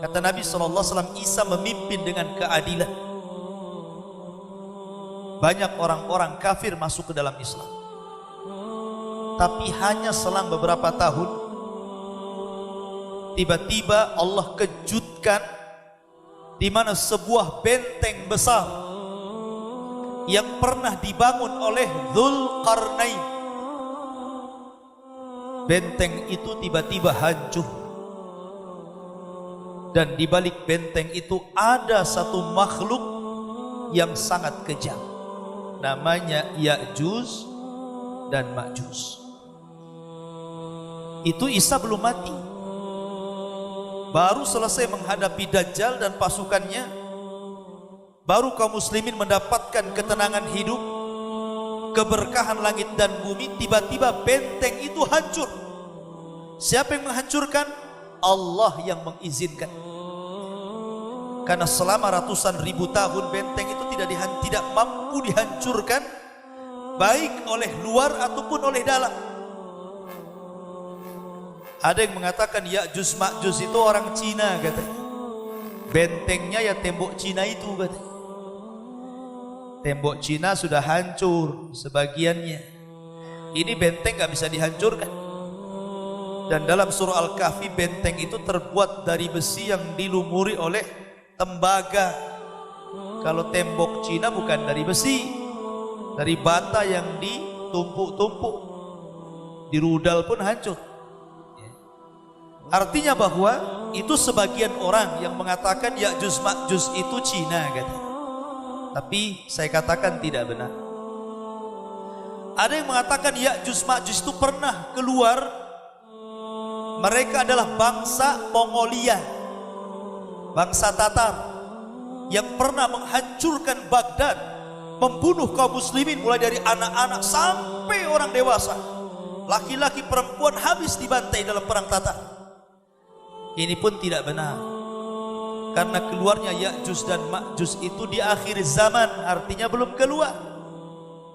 kata Nabi SAW, Isa memimpin dengan keadilan. banyak orang-orang kafir masuk ke dalam Islam. Tapi hanya selang beberapa tahun, tiba-tiba Allah kejutkan, di mana sebuah benteng besar yang pernah dibangun oleh Dzulqarnain, benteng itu tiba-tiba hancur. Dan di balik benteng itu ada satu makhluk yang sangat kejam, namanya Ya'juj dan Ma'juj. Itu Isa belum mati, baru selesai menghadapi Dajjal dan pasukannya, baru kaum muslimin mendapatkan ketenangan hidup, keberkahan langit dan bumi. Tiba-tiba benteng itu hancur. Siapa yang menghancurkan? Allah yang mengizinkan. Karena selama ratusan ribu tahun benteng itu tidak mampu dihancurkan, baik oleh luar ataupun oleh dalam. Ada yang mengatakan Ya'juj Ma'juj itu orang Cina katanya. Bentengnya ya tembok Cina itu katanya. Tembok Cina sudah hancur sebagiannya. Ini benteng gak bisa dihancurkan. Dan dalam surah Al-Kahfi, benteng itu terbuat dari besi yang dilumuri oleh tembaga. Kalau tembok Cina bukan dari besi, dari bata yang ditumpuk-tumpuk, dirudal pun hancur. Artinya bahwa itu sebagian orang yang mengatakan Ya'juj Ma'juj itu Cina katanya. Tapi saya katakan tidak benar. Ada yang mengatakan Ya'juj Ma'juj itu pernah keluar. Mereka adalah bangsa Mongolia, bangsa Tatar, yang pernah menghancurkan Baghdad, membunuh kaum muslimin mulai dari anak-anak sampai orang dewasa. Laki-laki perempuan habis dibantai dalam perang Tatar. Ini pun tidak benar, karena keluarnya Ya'juj dan Ma'juj itu di akhir zaman, artinya belum keluar.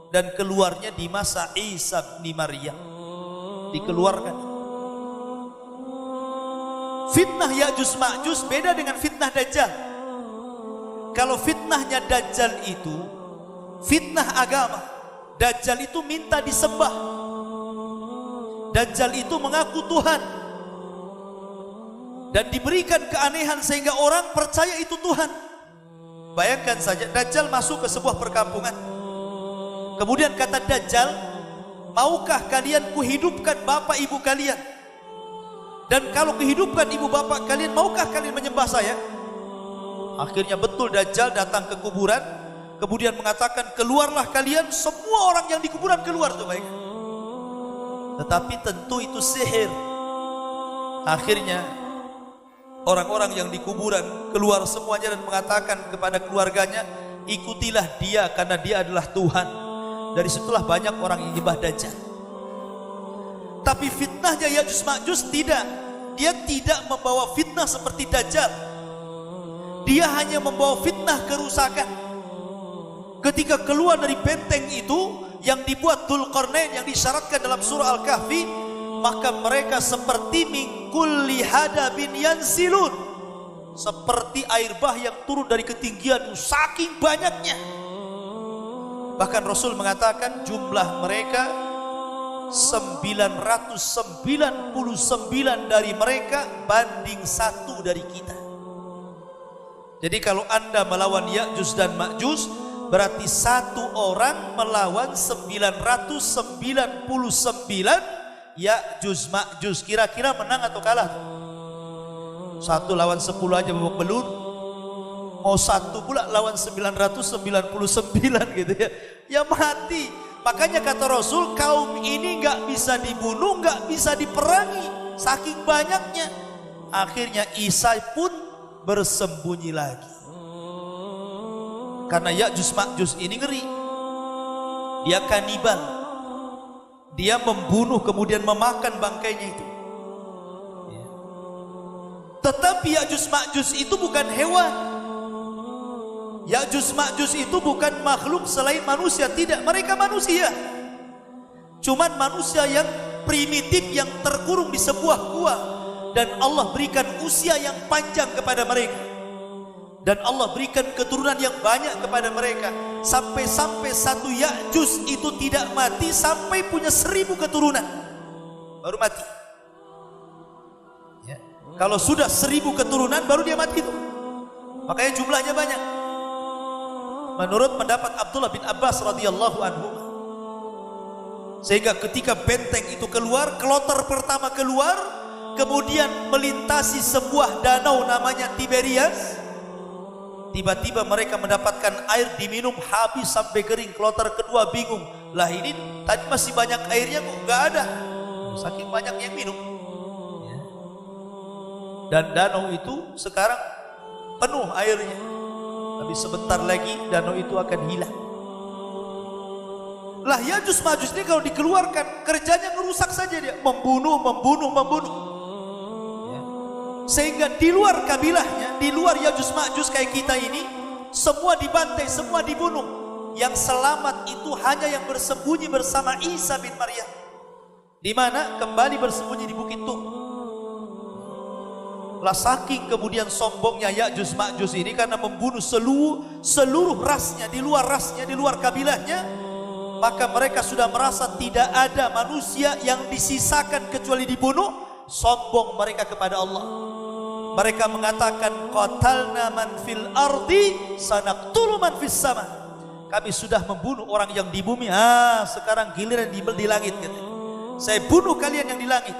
Dan keluarnya di masa Isa bin Maryam dikeluarkan. Fitnah Ya'juj Ma'juj beda dengan fitnah Dajjal. Kalau fitnahnya Dajjal itu fitnah agama, Dajjal itu minta disembah, Dajjal itu mengaku Tuhan dan diberikan keanehan sehingga orang percaya itu Tuhan. Bayangkan saja, Dajjal masuk ke sebuah perkampungan, kemudian kata Dajjal, maukah kalian kuhidupkan bapak ibu kalian? Dan kalau kehidupkan ibu bapak kalian, maukah kalian menyembah saya? Akhirnya betul Dajjal datang ke kuburan, kemudian mengatakan, keluarlah kalian. Semua orang yang di kuburan keluar tuh, baik. Tetapi tentu itu sihir. Akhirnya orang-orang yang di kuburan keluar semuanya dan mengatakan kepada keluarganya, ikutilah dia karena dia adalah Tuhan. Dari situlah banyak orang yang menyembah Dajjal. Tapi fitnahnya Ya'juj Ma'juj tidak. Dia tidak membawa fitnah seperti Dajjal. Dia hanya membawa fitnah kerusakan. Ketika keluar dari benteng itu yang dibuat Dzulqarnain yang disyaratkan dalam surah Al-Kahfi, maka mereka seperti min kulli hadabin yansilun, seperti air bah yang turun dari ketinggian, saking banyaknya. Bahkan Rasul mengatakan jumlah mereka 999 dari mereka banding 1 dari kita. Jadi kalau Anda melawan Ya'juj dan Ma'juj, berarti 1 orang melawan 999 Ya'juj Ma'juj. Kira-kira menang atau kalah? 1 lawan 10 aja babak belur, mau 1 pula lawan 999 gitu ya, ya mati. Makanya kata Rasul, kaum ini gak bisa dibunuh, gak bisa diperangi, saking banyaknya. Akhirnya Isa pun bersembunyi lagi, karena Ya'juj Ma'juj ini ngeri. Dia kanibal, dia membunuh kemudian memakan bangkainya itu. Tetapi Ya'juj Ma'juj itu bukan hewan. Ya'juj Ma'juj itu bukan makhluk selain manusia, tidak, mereka manusia. Cuman manusia yang primitif yang terkurung di sebuah gua, dan Allah berikan usia yang panjang kepada mereka. Dan Allah berikan keturunan yang banyak kepada mereka. Sampai-sampai satu Ya'juj itu tidak mati sampai punya 1000 keturunan baru mati. Ya. Kalau sudah 1000 keturunan baru dia mati itu. Makanya jumlahnya banyak. Menurut pendapat Abdullah bin Abbas radhiyallahu anhu. Sehingga ketika benteng itu keluar, kloter pertama keluar, kemudian melintasi sebuah danau namanya Tiberias. Tiba-tiba mereka mendapatkan air diminum habis sampai kering. Kloter kedua bingung, lah ini tadi masih banyak airnya kok nggak ada, saking banyak yang minum. Dan danau itu sekarang penuh airnya, tapi sebentar lagi danau itu akan hilang. Lah Ya'juj Ma'juj ini kalau dikeluarkan kerjanya ngerusak saja dia, membunuh. Sehingga di luar kabilahnya, di luar Ya'juj Ma'juj kayak kita ini, semua dibantai, semua dibunuh. Yang selamat itu hanya yang bersembunyi bersama Isa bin Maryam. Di mana? Kembali bersembunyi di Bukit Tur. Lah saking kemudian sombongnya Ya'juj Ma'juj ini karena membunuh seluruh rasnya, di luar kabilahnya, maka mereka sudah merasa tidak ada manusia yang disisakan kecuali dibunuh. Sombong mereka kepada Allah. Mereka mengatakan qatalna man fil ardi sanaqtulu man fis sama. Kami sudah membunuh orang yang di bumi, sekarang giliran di langit gitu. Saya bunuh kalian yang di langit.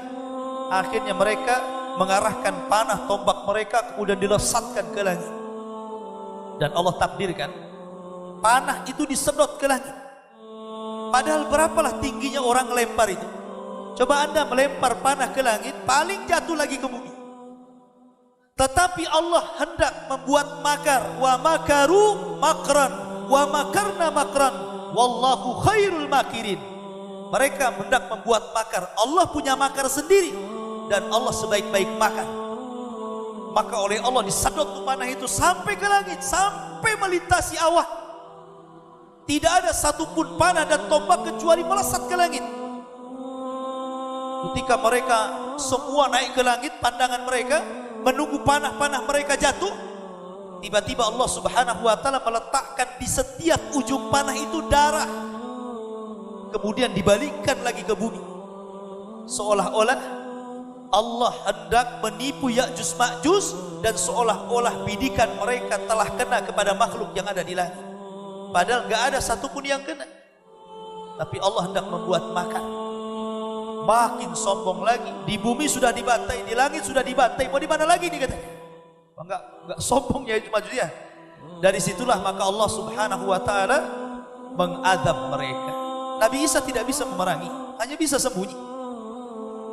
Akhirnya mereka mengarahkan panah tombak mereka kemudian dilesatkan ke langit. Dan Allah takdirkan panah itu disedot ke langit. Padahal berapalah tingginya orang lempar itu. Coba Anda melempar panah ke langit, paling jatuh lagi ke bumi. Tetapi Allah hendak membuat makar. Wa makaru makran, wa makarna makran, wallahu khairul makirin. Mereka hendak membuat makar. Allah punya makar sendiri, dan Allah sebaik-baik makar. Maka oleh Allah disedot panah itu sampai ke langit, sampai melintasi awak. Tidak ada satupun panah dan tombak kecuali melesat ke langit. Ketika mereka semua naik ke langit, pandangan mereka menunggu panah-panah mereka jatuh, tiba-tiba Allah Subhanahu wa taala meletakkan di setiap ujung panah itu darah. Kemudian dibalikkan lagi ke bumi. Seolah-olah Allah hendak menipu Ya'juj Ma'juj, dan seolah-olah bidikan mereka telah kena kepada makhluk yang ada di langit. Padahal enggak ada satupun yang kena. Tapi Allah hendak membuat makar. Makin sombong lagi. Di bumi sudah dibantai, di langit sudah dibantai, mau di mana lagi nih katanya? Enggak sombong ya Ya'juj Ma'juj ya. Dari situlah maka Allah Subhanahu wa taala mengadab mereka. Nabi Isa tidak bisa memerangi, hanya bisa sembunyi.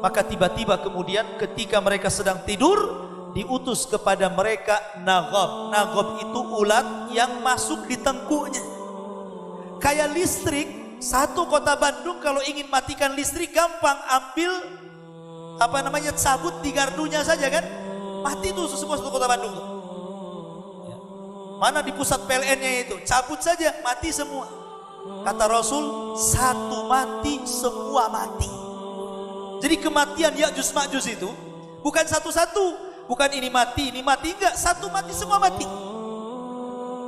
Maka tiba-tiba kemudian ketika mereka sedang tidur, diutus kepada mereka Naghab. Naghab itu ulat yang masuk di tengkuknya. Kayak listrik. Satu kota Bandung kalau ingin matikan listrik gampang, ambil sabut di gardunya saja kan, mati tuh semua satu kota Bandung tuh. Mana di pusat PLN-nya itu, cabut saja mati semua. Kata Rasul, satu mati semua mati. Jadi kematian Ya'juj Ma'juj itu bukan satu-satu, bukan ini mati enggak, satu mati semua mati.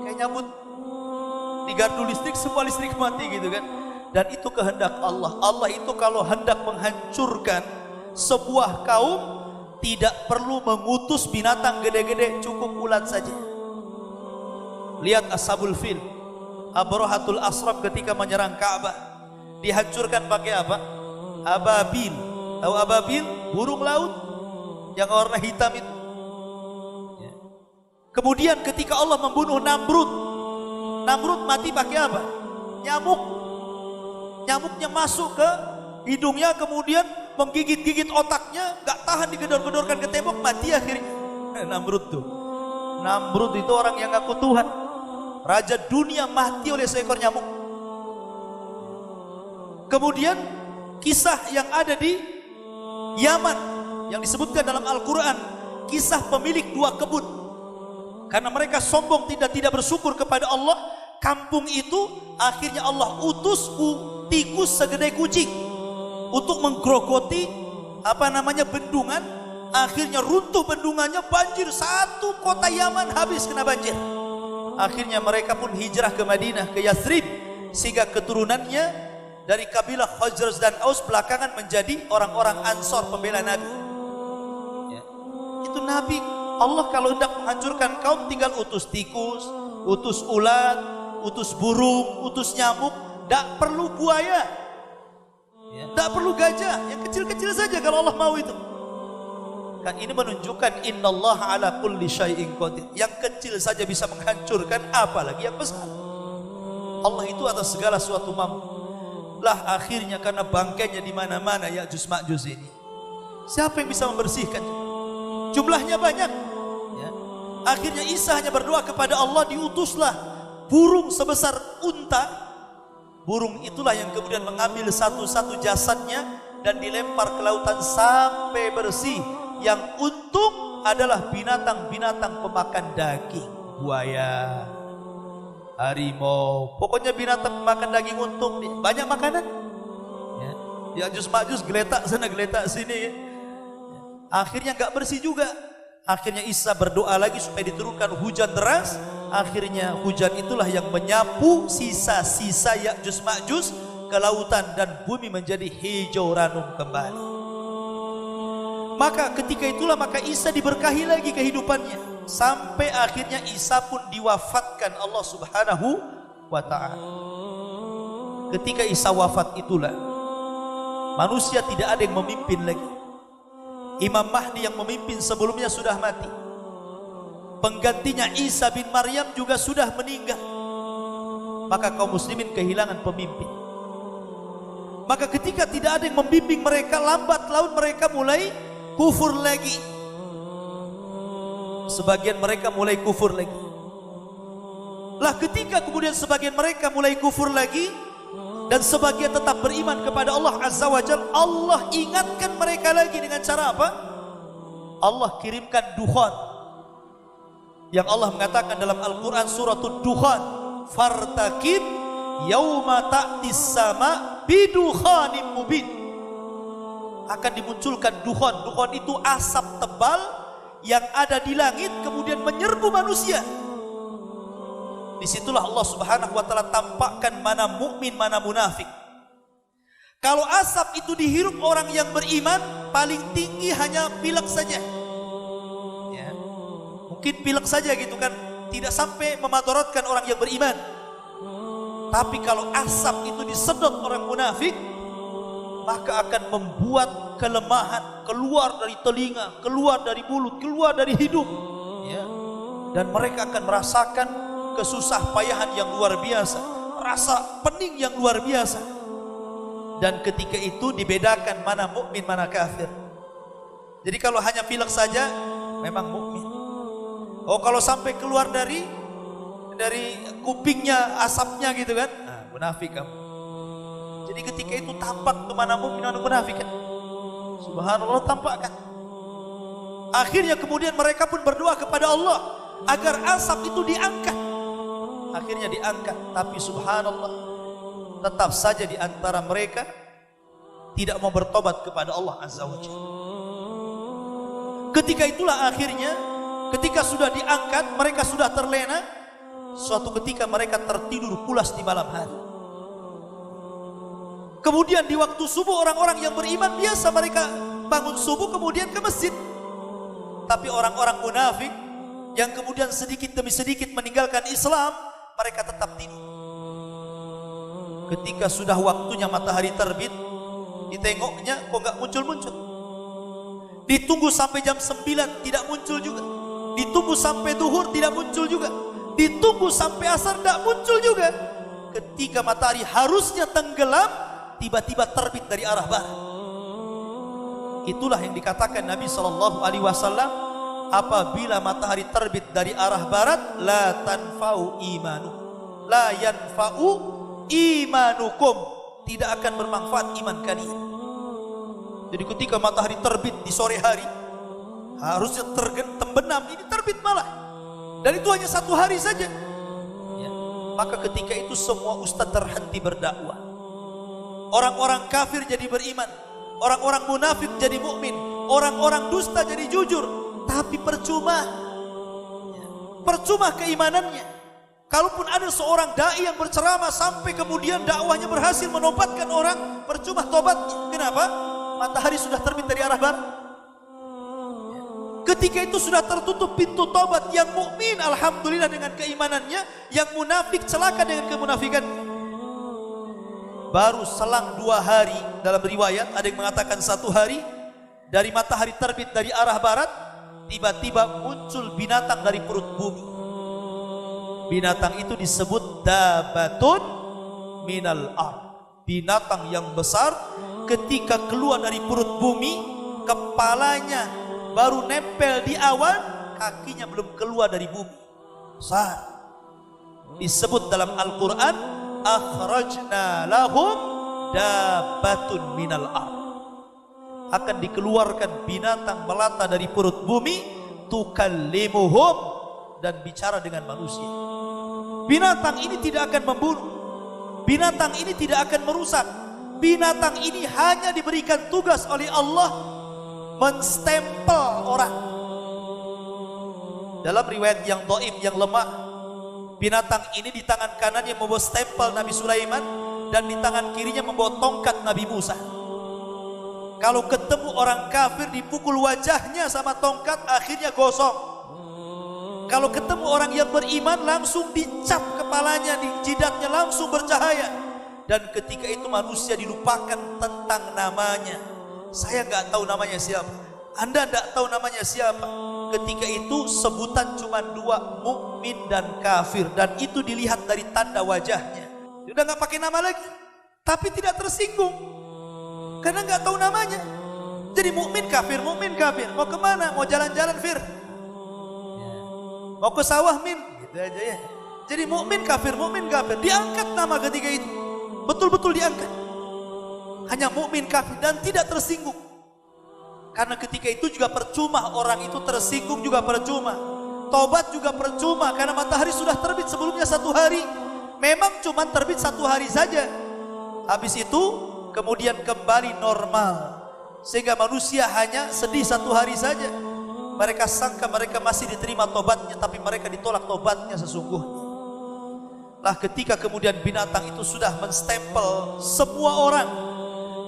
Kayak nyambut di gardu listrik, semua listrik mati gitu kan. Dan itu kehendak Allah. Allah itu kalau hendak menghancurkan sebuah kaum, tidak perlu mengutus binatang gede-gede, cukup ulat saja. Lihat Ashabul Fil, Abrahatul Asram ketika menyerang Ka'bah, dihancurkan pakai apa? Ababil. Tahu ababil? Burung laut yang warna hitam itu. Kemudian ketika Allah membunuh Namrud, Namrud mati pakai apa? Nyamuk. Nyamuknya masuk ke hidungnya, kemudian menggigit-gigit otaknya, gak tahan, digedor-gedorkan ke tembok, mati akhirnya. Namrud tuh. Namrud itu orang yang ngaku Tuhan. Raja dunia mati oleh seekor nyamuk. Kemudian kisah yang ada di Yaman yang disebutkan dalam Al-Quran, kisah pemilik 2 kebun. Karena mereka sombong, tidak bersyukur kepada Allah, kampung itu akhirnya Allah utus tikus segede kucing untuk menggerogoti bendungan Akhirnya runtuh bendungannya, banjir, satu kota Yaman habis kena banjir. Akhirnya mereka pun hijrah ke Madinah, ke Yathrib, sehingga keturunannya dari kabilah Khazraj dan Aus belakangan menjadi orang-orang Ansor pembela Nabi. Ya. Itu Nabi, Allah kalau hendak menghancurkan kaum tinggal utus tikus, utus ulat, utus burung, utus nyamuk, tidak perlu buaya, tidak perlu gajah, yang kecil-kecil saja kalau Allah mau itu. Kan ini menunjukkan innallaha ala kulli syai'in qadir. Yang kecil saja bisa menghancurkan, apalagi yang besar. Allah itu atas segala sesuatu mampu. Lah akhirnya karena bangkainya di mana-mana Ya'juj Ma'juj ini, siapa yang bisa membersihkan? Jumlahnya banyak. Ya. Akhirnya Isa hanya berdoa kepada Allah, diutuslah burung sebesar unta. Burung itulah yang kemudian mengambil satu-satu jasadnya dan dilempar ke lautan sampai bersih. Yang untung adalah binatang-binatang pemakan daging, buaya, harimau, pokoknya binatang pemakan daging untung, banyak makanan. Ya. Ya'juj Ma'juj geletak sana geletak sini. Ya. Akhirnya nggak bersih juga. Akhirnya Isa berdoa lagi supaya diturunkan hujan deras. Akhirnya hujan itulah yang menyapu sisa-sisa Ya'juj Ma'juj ke lautan dan bumi menjadi hijau ranum kembali. Maka ketika itulah maka Isa diberkahi lagi kehidupannya, sampai akhirnya Isa pun diwafatkan Allah Subhanahu wa ta'ala. Ketika Isa wafat itulah manusia tidak ada yang memimpin lagi. Imam Mahdi yang memimpin sebelumnya sudah mati. Penggantinya Isa bin Maryam juga sudah meninggal. Maka kaum muslimin kehilangan pemimpin. Maka ketika tidak ada yang membimbing mereka, lambat laun mereka mulai kufur lagi. Sebagian mereka mulai kufur lagi. Lah ketika kemudian sebagian mereka mulai kufur lagi dan sebagian tetap beriman kepada Allah Azza wa Jalla, Allah ingatkan mereka lagi dengan cara apa? Allah kirimkan dukhan. Yang Allah mengatakan dalam Al-Quran suratul Dukhan, fartakib yauma ta'tis sama bidukhanim mubin. Akan dimunculkan dukhan. Dukhan itu asap tebal yang ada di langit kemudian menyerbu manusia. Disitulah Allah Subhanahu wa ta'ala tampakkan mana mukmin, mana munafik. Kalau asap itu dihirup orang yang beriman, paling tinggi hanya pilek saja. Ya. Mungkin pilek saja gitu kan, tidak sampai memadaratkan orang yang beriman. Tapi kalau asap itu disedot orang munafik, maka akan membuat kelemahan keluar dari telinga, keluar dari mulut, keluar dari hidup. Ya. Dan mereka akan merasakan kesusah payahan yang luar biasa, rasa pening yang luar biasa. Dan ketika itu dibedakan mana mukmin, mana kafir. Jadi kalau hanya pilek saja memang mukmin. Oh kalau sampai keluar dari kupingnya asapnya gitu kan, nah, munafik kamu. Jadi ketika itu tampak kemana mukmin, mana munafik kan. Subhanallah tampakkan. Akhirnya kemudian mereka pun berdoa kepada Allah agar asap itu diangkat. Akhirnya diangkat, tapi subhanallah tetap saja di antara mereka tidak mau bertobat kepada Allah Azza wa Jalla. Ketika itulah akhirnya ketika sudah diangkat, mereka sudah terlena. Suatu ketika mereka tertidur pulas di malam hari. Kemudian di waktu subuh orang-orang yang beriman biasa mereka bangun subuh kemudian ke masjid. Tapi orang-orang munafik yang kemudian sedikit demi sedikit meninggalkan Islam, mereka tetap tidur. Ketika sudah waktunya matahari terbit, ditengoknya kok gak muncul-muncul. Ditunggu sampai jam 9 tidak muncul juga. Ditunggu sampai duhur tidak muncul juga. Ditunggu sampai asar tidak muncul juga. Ketika matahari harusnya tenggelam, tiba-tiba terbit dari arah barat. Itulah yang dikatakan Nabi SAW, apabila matahari terbit dari arah barat, la tanfa'u imanu, la yanfa'u imanukum, tidak akan bermanfaat iman kalian. Jadi ketika matahari terbit di sore hari, harusnya terbenam, ini terbit malah, dan itu hanya satu hari saja. Ya. Maka ketika itu semua ustadz terhenti berdakwah. Orang-orang kafir jadi beriman, orang-orang munafik jadi mukmin, orang-orang dusta jadi jujur, tapi percuma keimanannya. Kalaupun ada seorang dai yang berceramah sampai kemudian dakwahnya berhasil menobatkan orang, percuma tobatnya. Kenapa? Matahari sudah terbit dari arah barat. Ketika itu sudah tertutup pintu tobat. Yang mukmin alhamdulillah dengan keimanannya, yang munafik celaka dengan kemunafikannya. Baru selang 2 hari, dalam riwayat ada yang mengatakan 1 hari, dari matahari terbit dari arah barat, tiba-tiba muncul binatang dari perut bumi. Binatang itu disebut dabatun minal ard. Binatang yang besar, ketika keluar dari perut bumi, kepalanya baru nempel di awan, kakinya belum keluar dari bumi. Besar. Disebut dalam Al-Quran, akhrajna lahum dabatun minal ard. Akan dikeluarkan binatang melata dari perut bumi, tukallimuhum, dan bicara dengan manusia. Binatang ini tidak akan membunuh, binatang ini tidak akan merusak. Binatang ini hanya diberikan tugas oleh Allah menstempel orang. Dalam riwayat yang dhaif, yang lemah, binatang ini di tangan kanannya membawa stempel Nabi Sulaiman, dan di tangan kirinya membawa tongkat Nabi Musa. Kalau ketemu orang kafir, dipukul wajahnya sama tongkat, akhirnya gosong. Kalau ketemu orang yang beriman, langsung dicap kepalanya, di jidatnya langsung bercahaya. Dan ketika itu manusia dilupakan tentang namanya. Saya nggak tahu namanya siapa, Anda nggak tahu namanya siapa. Ketika itu sebutan cuma 2, mukmin dan kafir, dan itu dilihat dari tanda wajahnya. Sudah nggak pakai nama lagi, tapi tidak tersinggung karena nggak tahu namanya. Jadi mukmin kafir, mau kemana? Mau jalan-jalan Fir, mau ke sawah Min, gitu aja ya. Jadi mukmin kafir, diangkat nama ketika itu, betul-betul diangkat. Hanya mukmin kafir dan tidak tersinggung. Karena ketika itu juga percuma, orang itu tersinggung juga percuma, tobat juga percuma, karena matahari sudah terbit sebelumnya 1 hari. Memang cuma terbit 1 hari saja, habis itu kemudian kembali normal, sehingga manusia hanya sedih 1 hari saja. Mereka sangka mereka masih diterima tobatnya, tapi mereka ditolak tobatnya sesungguhnya. Lah ketika kemudian binatang itu sudah menstempel semua orang,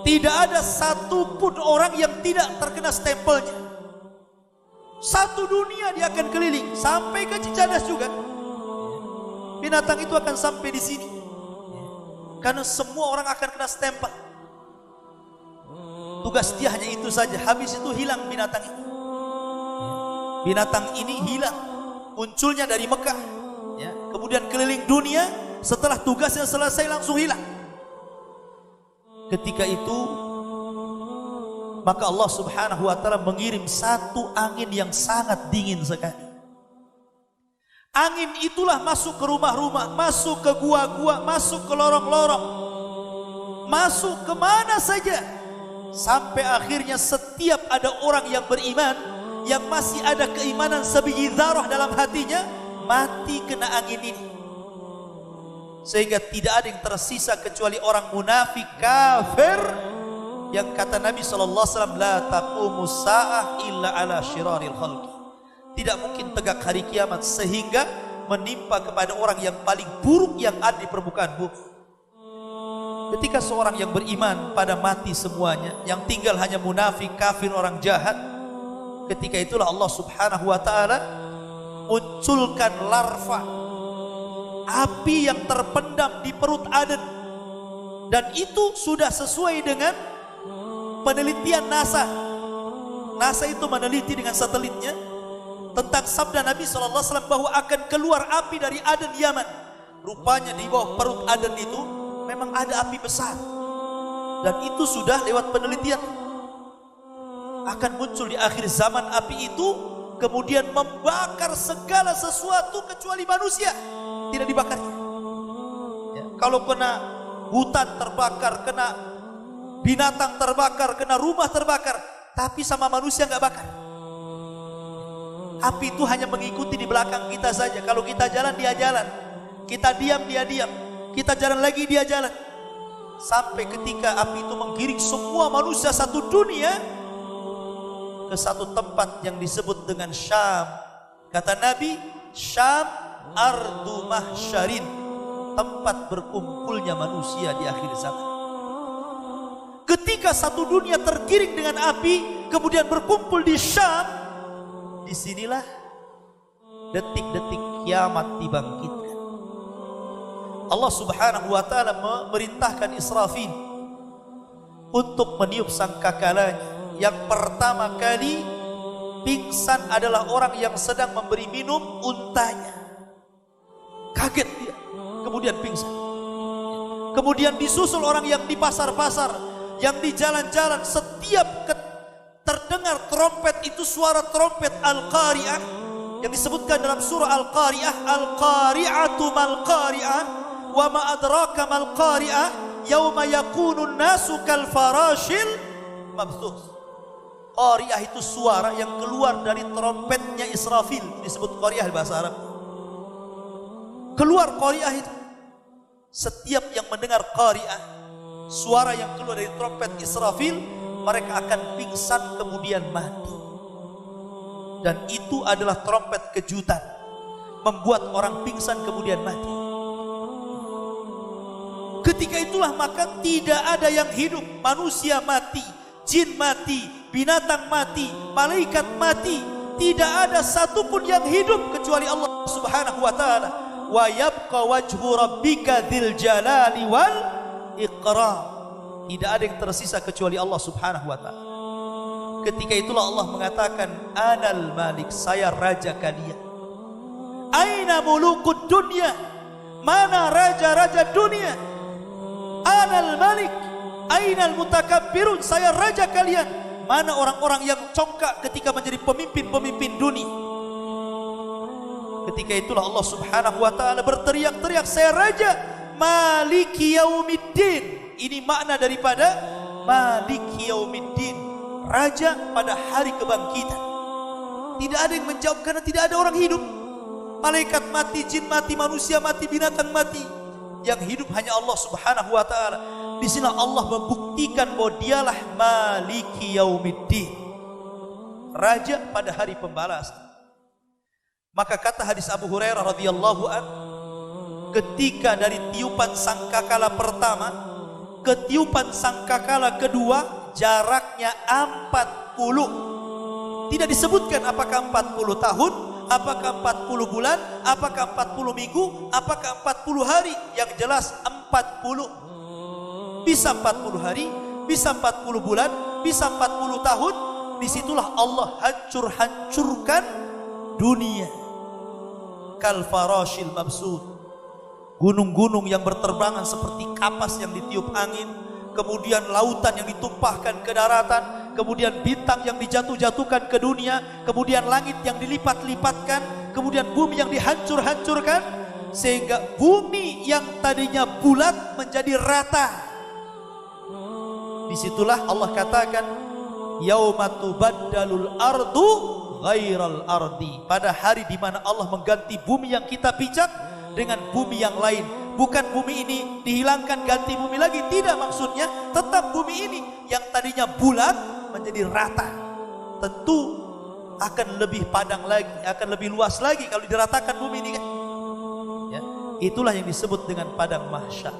tidak ada satupun orang yang tidak terkena stempelnya. Satu dunia dia akan keliling, sampai ke Cicadas juga. Binatang itu akan sampai di sini, karena semua orang akan kena stempel. Tugas dia hanya itu saja, habis itu hilang binatang itu. Binatang ini hilang, munculnya dari Mekah, ya, kemudian keliling dunia, setelah tugasnya selesai langsung hilang. Ketika itu maka Allah Subhanahu wa ta'ala mengirim satu angin yang sangat dingin sekali. Angin itulah masuk ke rumah-rumah, masuk ke gua-gua, masuk ke lorong-lorong, masuk kemana saja, sampai akhirnya setiap ada orang yang beriman, yang masih ada keimanan sebiji dzarah dalam hatinya, mati kena angin ini. Sehingga tidak ada yang tersisa kecuali orang munafik kafir, yang kata Nabi SAW, la taqumus sa'ah illa ala syiraril khalqi. Tidak mungkin tegak hari kiamat sehingga menimpa kepada orang yang paling buruk yang ada di permukaan bumi. Ketika seorang yang beriman pada mati semuanya, yang tinggal hanya munafik, kafir, orang jahat, ketika itulah Allah Subhanahu wa ta'ala munculkan larva api yang terpendam di perut Aden. Dan itu sudah sesuai dengan penelitian NASA. NASA itu meneliti dengan satelitnya tentang sabda Nabi SAW bahwa akan keluar api dari Aden Yaman. Rupanya di bawah perut Aden itu memang ada api besar, dan itu sudah lewat penelitian. Akan muncul di akhir zaman api itu, kemudian membakar segala sesuatu kecuali manusia, tidak dibakar. Ya, kalau kena hutan terbakar, kena binatang terbakar, kena rumah terbakar, tapi sama manusia nggak bakar. Api itu hanya mengikuti di belakang kita saja. Kalau kita jalan, dia jalan. Kita diam, dia diam. Kita jalan lagi, dia jalan. Sampai ketika api itu menggiring semua manusia satu dunia, ke satu tempat yang disebut dengan Syam. Kata Nabi, Syam ardu mahsyarin, tempat berkumpulnya manusia di akhir zaman. Ketika satu dunia tergiring dengan api, kemudian berkumpul di Syam, disinilah detik-detik kiamat dibangkitkan. Allah subhanahu wa ta'ala memerintahkan Israfil untuk meniup sangkakalanya. Yang pertama kali pingsan adalah orang yang sedang memberi minum untanya. Kaget dia, kemudian pingsan. Kemudian disusul orang yang di pasar-pasar, yang di jalan-jalan. Setiap terdengar trompet, itu suara trompet Al-Qari'ah yang disebutkan dalam surah Al-Qari'ah, Al-Qari'atu mal-Qari'ah wa ma adraka mal-Qari'ah yauma yakunun nasu kal farashil mabthus. Qari'ah itu suara yang keluar dari trompetnya Israfil, disebut Qari'ah bahasa Arab. Keluar Qari'ah itu. Setiap yang mendengar Qari'ah, suara yang keluar dari trompet Israfil, mereka akan pingsan kemudian mati. Dan itu adalah trompet kejutan, membuat orang pingsan kemudian mati. Ketika itulah maka tidak ada yang hidup. Manusia mati, jin mati, binatang mati, malaikat mati. Tidak ada satupun yang hidup kecuali Allah subhanahu wa ta'ala. Wa yabqa wajhu rabbika dzil jalali wal ikram. Tidak ada yang tersisa kecuali Allah subhanahu wa ta'ala. Ketika itulah Allah mengatakan, Anal Malik, saya raja kalian. Aina mulukud dunia, mana raja-raja dunia? Anal Malik, ainal mutakabbirun, saya raja kalian. Mana orang-orang yang congkak ketika menjadi pemimpin-pemimpin dunia? Ketika itulah Allah subhanahu wa ta'ala berteriak-teriak, saya raja. Maliki yaumiddin. Ini makna daripada Maliki yaumiddin, raja pada hari kebangkitan. Tidak ada yang menjawab karena tidak ada orang hidup. Malaikat mati, jin mati, manusia mati, binatang mati. Yang hidup hanya Allah subhanahu wa ta'ala. Di sini Allah membuktikan bahwa dialah Maliki yaumiddin, raja pada hari pembalasan. Maka kata hadis Abu Hurairah radhiyallahu an, ketika dari tiupan sangkakala pertama ke tiupan sangkakala kedua jaraknya 40. Tidak disebutkan apakah 40 tahun, apakah 40 bulan, apakah 40 minggu, apakah 40 hari. Yang jelas 40. Bisa 40 hari, bisa 40 bulan, bisa 40 tahun. Disitulah Allah hancurkan dunia. Kal farashil mabsud, gunung-gunung yang berterbangan seperti kapas yang ditiup angin, kemudian lautan yang ditumpahkan ke daratan, kemudian bintang yang dijatuh-jatuhkan ke dunia, kemudian langit yang dilipat-lipatkan, kemudian bumi yang dihancur-hancurkan, sehingga bumi yang tadinya bulat menjadi rata. Disitulah Allah katakan, yauma tubaddalul ardu ghairal ardi, pada hari di mana Allah mengganti bumi yang kita pijak dengan bumi yang lain. Bukan bumi ini dihilangkan ganti bumi lagi, tidak, maksudnya tetap bumi ini yang tadinya bulat menjadi rata. Tentu akan lebih padang lagi, akan lebih luas lagi kalau diratakan bumi ini kan. Ya, itulah yang disebut dengan padang mahsyar.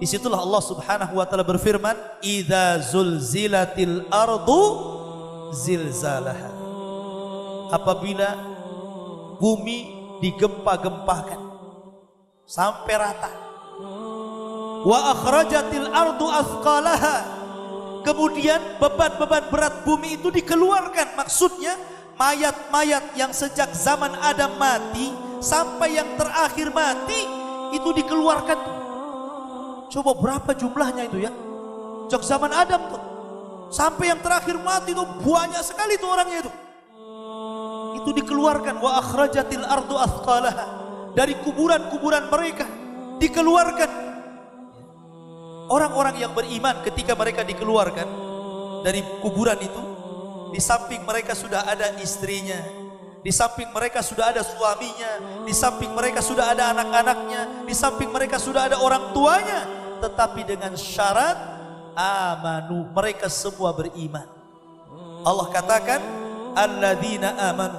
Disitulah Allah subhanahu wa ta'ala berfirman, idza zulzilatil ardu zilzalaha, apabila bumi digempa-gempakan sampai rata. Wa akhrajatil ardu athqalaha, kemudian beban-beban berat bumi itu dikeluarkan. Maksudnya mayat-mayat yang sejak zaman Adam mati sampai yang terakhir mati itu dikeluarkan. Coba berapa jumlahnya itu ya, sejak zaman Adam tuh sampai yang terakhir mati itu banyak sekali tuh orangnya itu. Itu dikeluarkan. Wa akhrajatil ardu athqalaha, dari kuburan-kuburan mereka dikeluarkan. Orang-orang yang beriman ketika mereka dikeluarkan dari kuburan itu, di samping mereka sudah ada istrinya, di samping mereka sudah ada suaminya, di samping mereka sudah ada anak-anaknya, di samping mereka sudah ada orang tuanya. Tetapi dengan syarat amanu, mereka semua beriman. Allah katakan alladzina amanu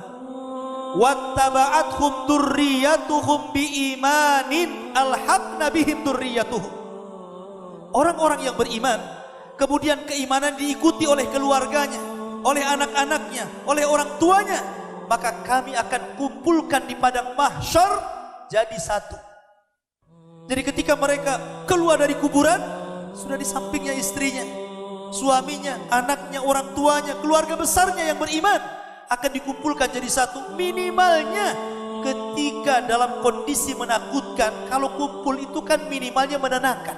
wattaba'athum dzurriyyatuhum biimanin alhaqna bihim dzurriyyatuhum. Orang-orang yang beriman, kemudian keimanan diikuti oleh keluarganya, oleh anak-anaknya, oleh orang tuanya, maka kami akan kumpulkan di padang mahsyar jadi satu. Jadi ketika mereka keluar dari kuburan, sudah di sampingnya istrinya, suaminya, anaknya, orang tuanya, keluarga besarnya yang beriman akan dikumpulkan jadi satu. Minimalnya ketika dalam kondisi menakutkan, kalau kumpul itu kan minimalnya menenangkan.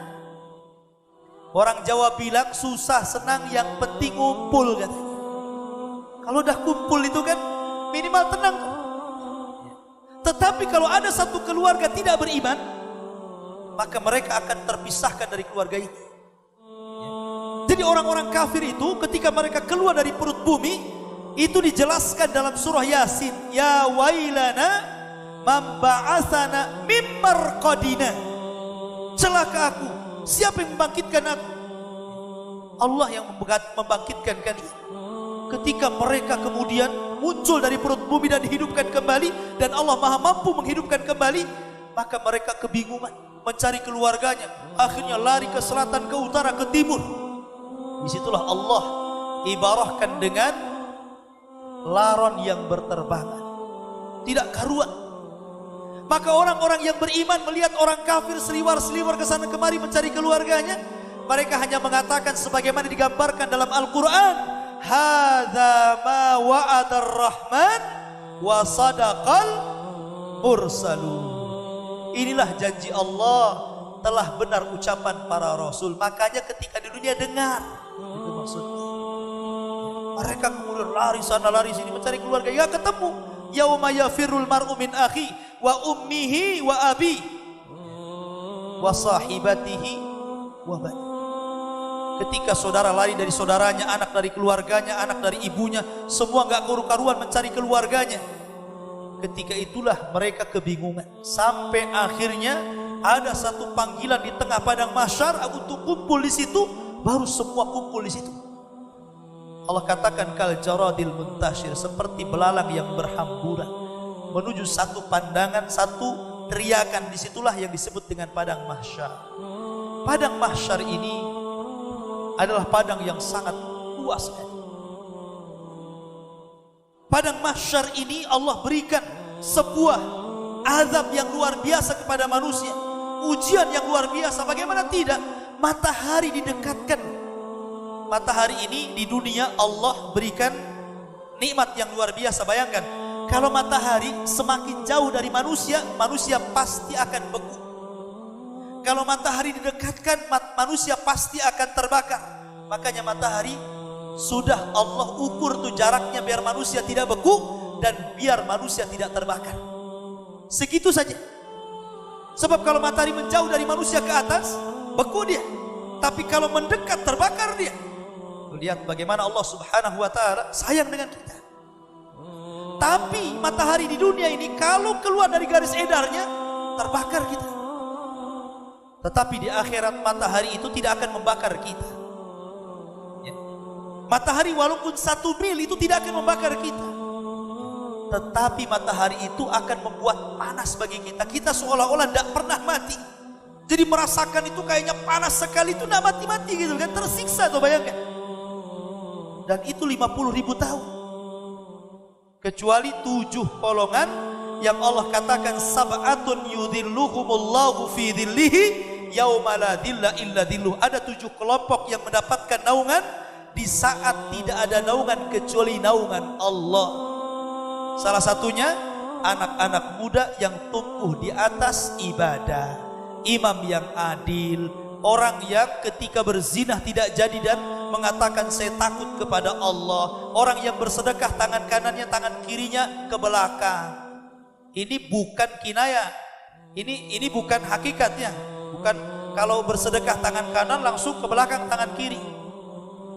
Orang Jawa bilang susah senang yang penting ngumpul katanya. Kalau udah kumpul itu kan minimal tenang. Tetapi kalau ada satu keluarga tidak beriman, maka mereka akan terpisahkan dari keluarga ini. Jadi orang-orang kafir itu ketika mereka keluar dari perut bumi, itu dijelaskan dalam surah Yasin, ya wailana man ba'atsana mim marqadina. Celaka aku, siapa yang membangkitkan aku? Allah yang membangkitkan kalian. Ketika mereka kemudian muncul dari perut bumi dan dihidupkan kembali, dan Allah Maha mampu menghidupkan kembali, maka mereka kebingungan mencari keluarganya. Akhirnya lari ke selatan, ke utara, ke timur. Disitulah Allah ibarahkan dengan laron yang berterbangan, tidak karuan. Maka orang-orang yang beriman melihat orang kafir seliwar-seliwar ke sana kemari mencari keluarganya, mereka hanya mengatakan sebagaimana digambarkan dalam Al-Quran, hadza ma wa'adar rahman wa sadaqal mursalun. Inilah janji Allah, telah benar ucapan para rasul. Makanya ketika di dunia dengar, itu maksudnya. Mereka kemudian lari sana lari sini mencari keluarga. Ya ketemu. Yauma yafirrul mar'u min akhi wa ummihi wa abi wa sahibatihi wa bani. Ketika saudara lari dari saudaranya, anak dari keluarganya, anak dari ibunya, semua enggak karu-karuan mencari keluarganya. Ketika itulah mereka kebingungan. Sampai akhirnya ada satu panggilan di tengah padang mahsyar untuk kumpul di situ, baru semua kumpul di situ. Allah katakan kal jaradil muntashir, seperti belalang yang berhamburan menuju satu pandangan, satu teriakan. Disitulah yang disebut dengan padang mahsyar. Padang mahsyar ini adalah padang yang sangat luas. Padang mahsyar ini Allah berikan sebuah azab yang luar biasa kepada manusia, ujian yang luar biasa. Bagaimana tidak? Matahari didekatkan. Matahari ini di dunia Allah berikan nikmat yang luar biasa. Bayangkan, kalau matahari semakin jauh dari manusia, manusia pasti akan beku. Kalau matahari didekatkan, manusia pasti akan terbakar. Makanya matahari sudah Allah ukur tuh jaraknya biar manusia tidak beku dan biar manusia tidak terbakar. Segitu saja. Sebab kalau matahari menjauh dari manusia ke atas, beku dia. Tapi kalau mendekat, terbakar dia. Lihat bagaimana Allah Subhanahu wa ta'ala sayang dengan kita. Tapi matahari di dunia ini kalau keluar dari garis edarnya, terbakar kita. Tetapi di akhirat matahari itu tidak akan membakar kita. Ya. Matahari walaupun 1 mil itu tidak akan membakar kita. Tetapi matahari itu akan membuat panas bagi kita. Kita seolah-olah tidak pernah mati. Jadi merasakan itu kayaknya panas sekali, itu tidak mati-mati gitu kan. Tersiksa tuh, bayangkan. Dan itu 50.000 tahun. Kecuali 7 golongan yang Allah katakan sab'atun yudhilluhumullahu fi dhillihi yauma la dhilla illa dhilluh. Ada 7 kelompok yang mendapatkan naungan di saat tidak ada naungan kecuali naungan Allah. Salah satunya anak-anak muda yang tumbuh di atas ibadah, imam yang adil, orang yang ketika berzinah tidak jadi dan mengatakan saya takut kepada Allah, orang yang bersedekah tangan kanannya, tangan kirinya ke belakang. Ini bukan kinayah, ini bukan hakikatnya. Bukan kalau bersedekah tangan kanan langsung ke belakang tangan kiri.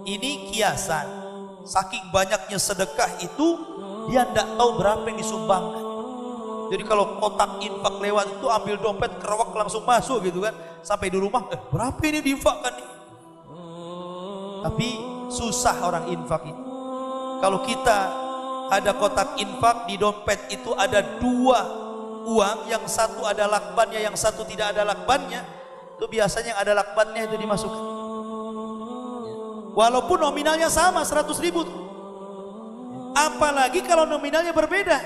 Ini kiasan. Saking banyaknya sedekah itu, dia tidak tahu berapa yang disumbangkan. Jadi kalau kotak infak lewat itu, ambil dompet kerewak langsung masuk gitu kan. Sampai di rumah, berapa ini diinfakkan nih? Tapi susah orang infak ini. Kalau kita ada kotak infak, di dompet itu ada 2 uang, yang satu ada lakbannya, yang satu tidak ada lakbannya, itu biasanya yang ada lakbannya itu dimasukkan. Walaupun nominalnya sama 100.000, apalagi kalau nominalnya berbeda,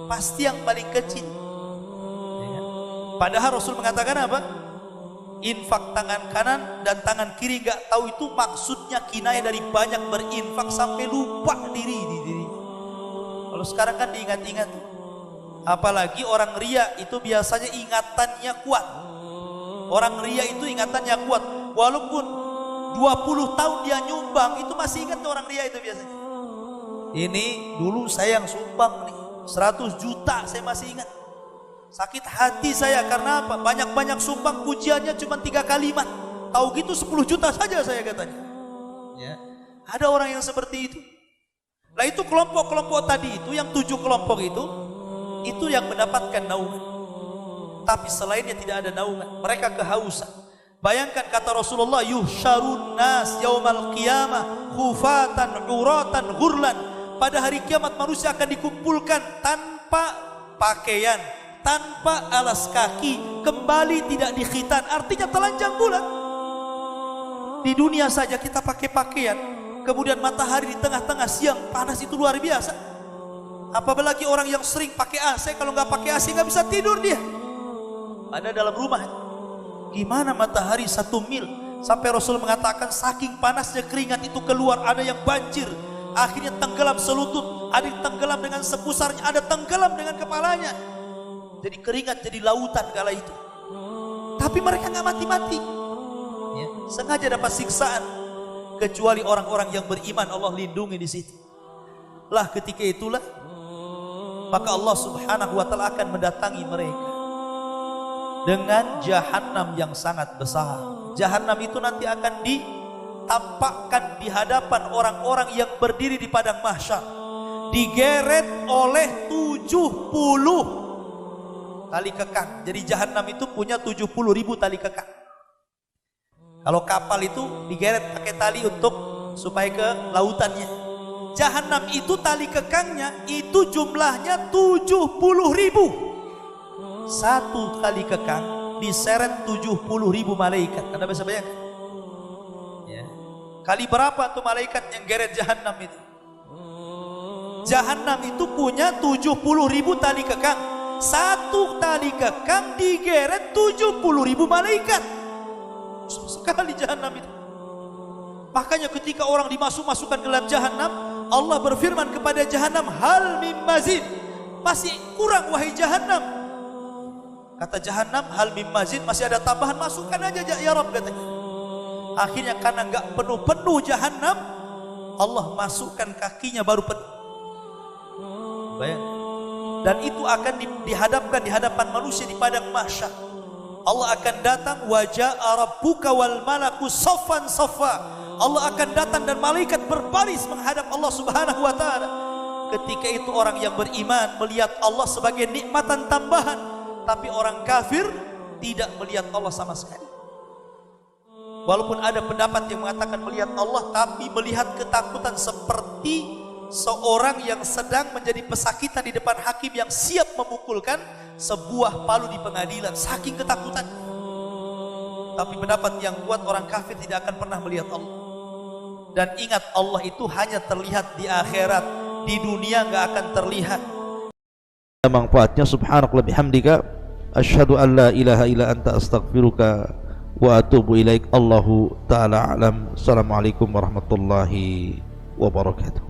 pasti yang paling kecil. Padahal Rasul mengatakan apa? Infak tangan kanan dan tangan kiri gak tahu itu maksudnya kinayah dari banyak berinfak sampai lupa diri. Kalau sekarang kan diingat-ingat. Apalagi orang ria itu biasanya ingatannya kuat. Orang ria itu ingatannya kuat. Walaupun 20 tahun dia nyumbang, itu masih ingat orang ria itu biasanya. Ini dulu saya yang sumbang nih 100 juta, saya masih ingat. Sakit hati saya karena apa? Banyak-banyak sumbang, pujiannya cuma 3 kalimat. Tahu gitu 10 juta saja saya katanya. Ya. Ada orang yang seperti itu. Lah itu kelompok-kelompok tadi itu, yang 7 kelompok itu yang mendapatkan naungan. Tapi selainnya tidak ada naungan. Mereka kehausan. Bayangkan kata Rasulullah, yuhsyarun nas yaumal qiyamah khufatan uratan ghurlan. Pada hari kiamat manusia akan dikumpulkan tanpa pakaian, tanpa alas kaki, kembali tidak dikhitan, artinya telanjang bulat. Di dunia saja kita pakai pakaian, kemudian matahari di tengah-tengah siang panas, itu luar biasa. Apalagi orang yang sering pakai AC, kalau nggak pakai AC nggak bisa tidur dia. Ada dalam rumah. Gimana matahari 1 mil, sampai Rasul mengatakan saking panasnya keringat itu keluar, ada yang banjir, akhirnya tenggelam selutut, ada yang tenggelam dengan sepusarnya, ada tenggelam dengan kepalanya. Jadi keringat jadi lautan kala itu. Tapi mereka nggak mati-mati, ya, sengaja dapat siksaan. Kecuali orang-orang yang beriman, Allah lindungi di situ. Lah ketika itulah maka Allah Subhanahu wa taala akan mendatangi mereka dengan jahanam yang sangat besar. Jahanam itu nanti akan ditampakkan di hadapan orang-orang yang berdiri di padang mahsyar, digeret oleh 70 tali kekang. Jadi jahanam itu punya 70.000 tali kekang. Kalau kapal itu digeret pakai tali untuk supaya ke lautannya. Jahanam itu tali kekangnya itu jumlahnya 70.000. Satu tali kekang diseret 70.000 malaikat. Anda bisa bayangkan? Ya. Kali berapa tuh malaikat yang geret jahanam itu? Jahanam itu punya 70.000 tali kekang. Satu tali kekang digeret 70.000 malaikat. Sekali jahanam itu. Makanya ketika orang dimasukkan ke dalam jahanam, Allah berfirman kepada jahanam, hal mim mazid, masih kurang wahai jahanam. Kata jahanam, hal mim mazid, masih ada tambahan, masukkan aja ya Rabb katanya. Akhirnya karena enggak penuh-penuh jahanam, Allah masukkan kakinya baru penuh. Bayang. Dan itu akan dihadapkan di hadapan manusia di padang mahsyar. Allah akan datang, waja'a rabbuka wal malaku saffan saffa. Allah akan datang dan malaikat berbaris menghadap Allah Subhanahu wa taala. Ketika itu orang yang beriman melihat Allah sebagai nikmatan tambahan. Tapi orang kafir tidak melihat Allah sama sekali. Walaupun ada pendapat yang mengatakan melihat Allah, tapi melihat ketakutan seperti seorang yang sedang menjadi pesakitan di depan hakim yang siap memukulkan sebuah palu di pengadilan, saking ketakutan. Tapi pendapat yang kuat, orang kafir tidak akan pernah melihat Allah. Dan ingat, Allah itu hanya terlihat di akhirat, di dunia nggak akan terlihat. Manfaatnya subhanakallah bihamdika asyhadu an la ilaha illa anta astaghfiruka wa atubu ilaik. Allahu ta'ala alam. Assalamualaikum warahmatullahi wabarakatuh.